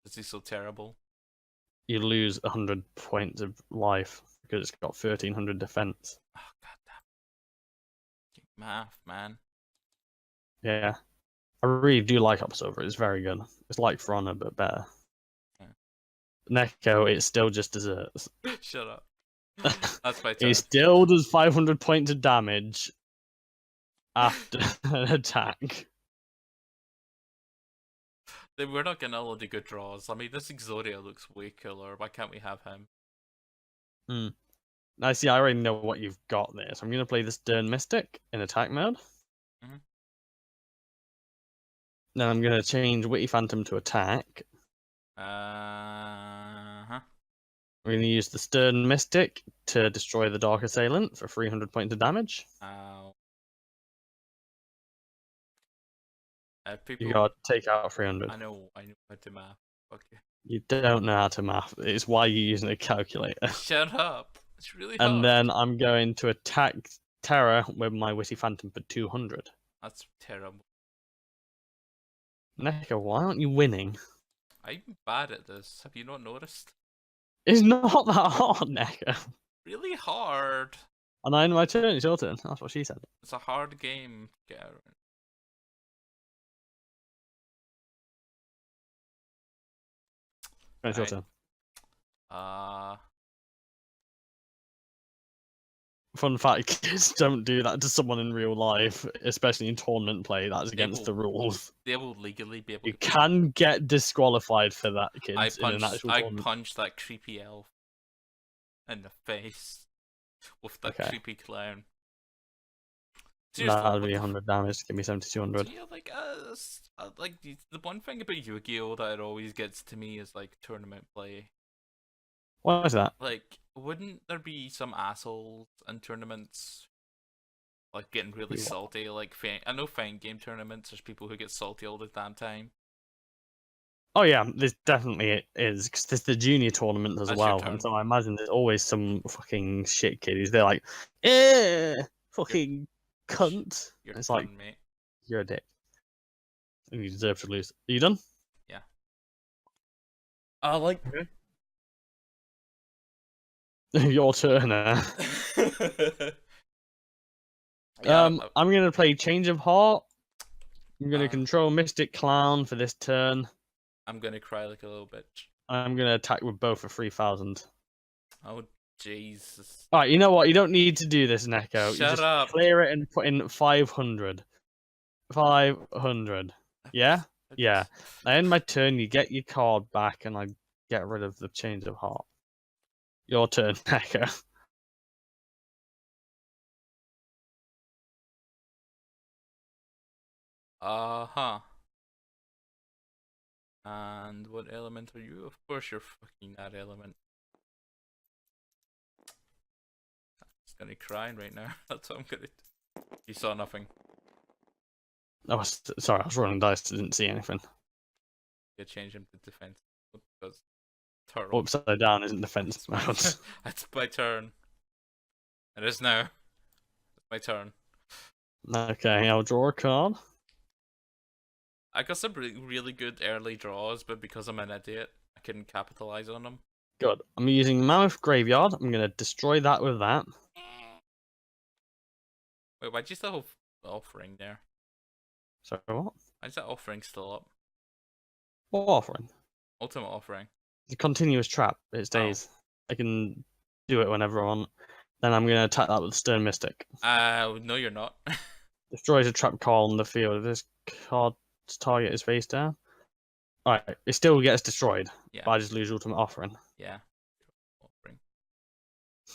B: Is he so terrible?
A: You lose 100 points of life because it's got 1300 defense.
B: Oh god damn. Math, man.
A: Yeah. I really do like Observer. It's very good. It's like For Honor, but better.
B: Yeah.
A: Neko, it's still just desserts.
B: Shut up. That's my turn.
A: It still does 500 points of damage after an attack.
B: We're not getting a lot of good draws. I mean, this Exodia looks way cooler. Why can't we have him?
A: I see, I already know what you've got there. So I'm going to play this Stern Mystic in attack mode.
B: Mhm.
A: Then I'm going to change Witty Phantom to attack.
B: Uh-huh.
A: We're going to use the Stern Mystic to destroy the Dark Assailant for 300 points of damage.
B: Ow.
A: You got to take out 300.
B: I know how to math. Okay.
A: You don't know how to math. It's why you're using a calculator.
B: Shut up. It's really hard.
A: And then I'm going to attack Terra with my Witty Phantom for 200.
B: That's terrible.
A: Neko, why aren't you winning?
B: I'm bad at this. Have you not noticed?
A: It's not that hard, Neko.
B: Really hard.
A: And I know my turn, it's your turn. That's what she said.
B: It's a hard game, Garen.
A: It's your turn. Fun fact, kids don't do that to someone in real life, especially in tournament play. That's against the rules.
B: They will legally be able
A: You
B: to.
A: can get disqualified for that, kids, in an actual tournament.
B: I punched that creepy elf in the face with that creepy clown. Seriously,
A: That'd
B: what
A: be
B: the
A: 100 damage to give me
B: So
A: 7200.
B: yeah, like the one thing about Yu-Gi-Oh that it always gets to me is like tournament play.
A: What is that?
B: Like, wouldn't there be some assholes in tournaments like getting really salty? Like, I know fan game tournaments. There's people who get salty all the damn time.
A: Oh yeah, this definitely is because there's the junior tournament as
B: That's your
A: well,
B: turn.
A: and so I imagine there's always some fucking shit kid who's there like, eh, fucking cunt.
B: Your
A: It's
B: turn,
A: like
B: mate.
A: you're a dick, and you deserve to lose. Are you done?
B: Yeah. I like.
A: Your turn.
B: Yeah,
A: I'm gonna play Change of Heart. I'm gonna
B: Uh.
A: control Mystic Clown for this turn.
B: I'm gonna cry like a little bitch.
A: I'm gonna attack with both for 3000.
B: Oh Jesus!
A: Alright, you know what? You don't need to do this, Neko. You
B: Shut
A: just
B: up.
A: clear it and put in 500. 500. Yeah? Yeah. I end my turn, you get your card back, and I get rid of the Change of Heart. Your turn, Neko.
B: Uh-huh. And what element are you? Of course you're fucking that element. I'm just gonna cry right now. That's what I'm gonna do. You saw nothing.
A: Sorry, I was rolling dice, didn't see anything.
B: You change him to defense. Because turtle.
A: Upside down isn't defense mode.
B: That's my turn. It is now. It's my turn.
A: Okay, I'll draw a card.
B: I got some really good early draws, but because I'm an idiot, I couldn't capitalize on them.
A: Good. I'm using Mammoth Graveyard. I'm gonna destroy that with that.
B: Wait, why'd you still have the offering there?
A: Sorry, what?
B: Why's that offering still up?
A: What offering?
B: Ultimate offering.
A: It's a continuous trap. It stays. I can do it whenever I want. Then I'm gonna attack that with Stern Mystic.
B: No, you're not.
A: Destroys a trap card on the field. If this card's target is face down. Alright, it still gets destroyed.
B: Yeah.
A: But I just lose Ultimate Offering.
B: Yeah. Offering.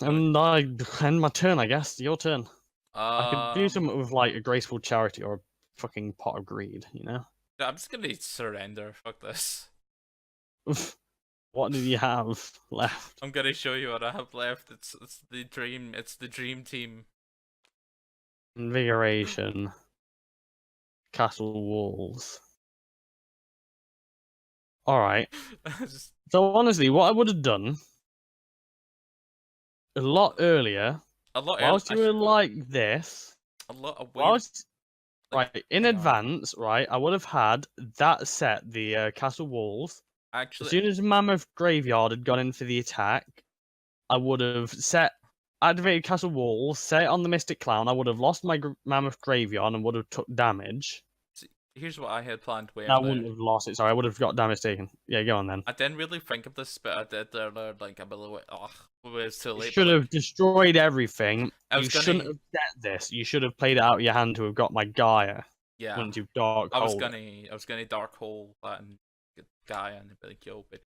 A: And I end my turn, I guess. Your turn. I could do
B: Um,
A: something with like a Graceful Charity or a fucking Pot of Greed, you know?
B: I'm just gonna surrender. Fuck this.
A: What did you have left?
B: I'm gonna show you what I have left. It's the dream. It's the dream team.
A: Invigoration. Castle Walls. Alright.
B: Just,
A: So honestly, what I would have done a lot earlier,
B: a lot.
A: whilst you were like this,
B: A lot of weird.
A: whilst
B: like,
A: right in
B: hang on.
A: advance, right, I would have had that set, the Castle Walls.
B: Actually,
A: As soon as Mammoth Graveyard had gone in for the attack, I would have activated Castle Walls, set it on the Mystic Clown. I would have lost my Mammoth Graveyard and would have took damage.
B: here's what I had planned.
A: I wouldn't have lost it. Sorry, I would have got damage taken. Yeah, go on then.
B: I didn't really think of this, but I did there. Like, I'm a little bit. Oh, it was too late.
A: You should have destroyed everything.
B: You
A: shouldn't have set this. You should have played it out of your hand to have got my Gaia.
B: Yeah.
A: Once you've dark
B: I was
A: hole
B: gonna dark hole that and get Gaia and be like, yo, but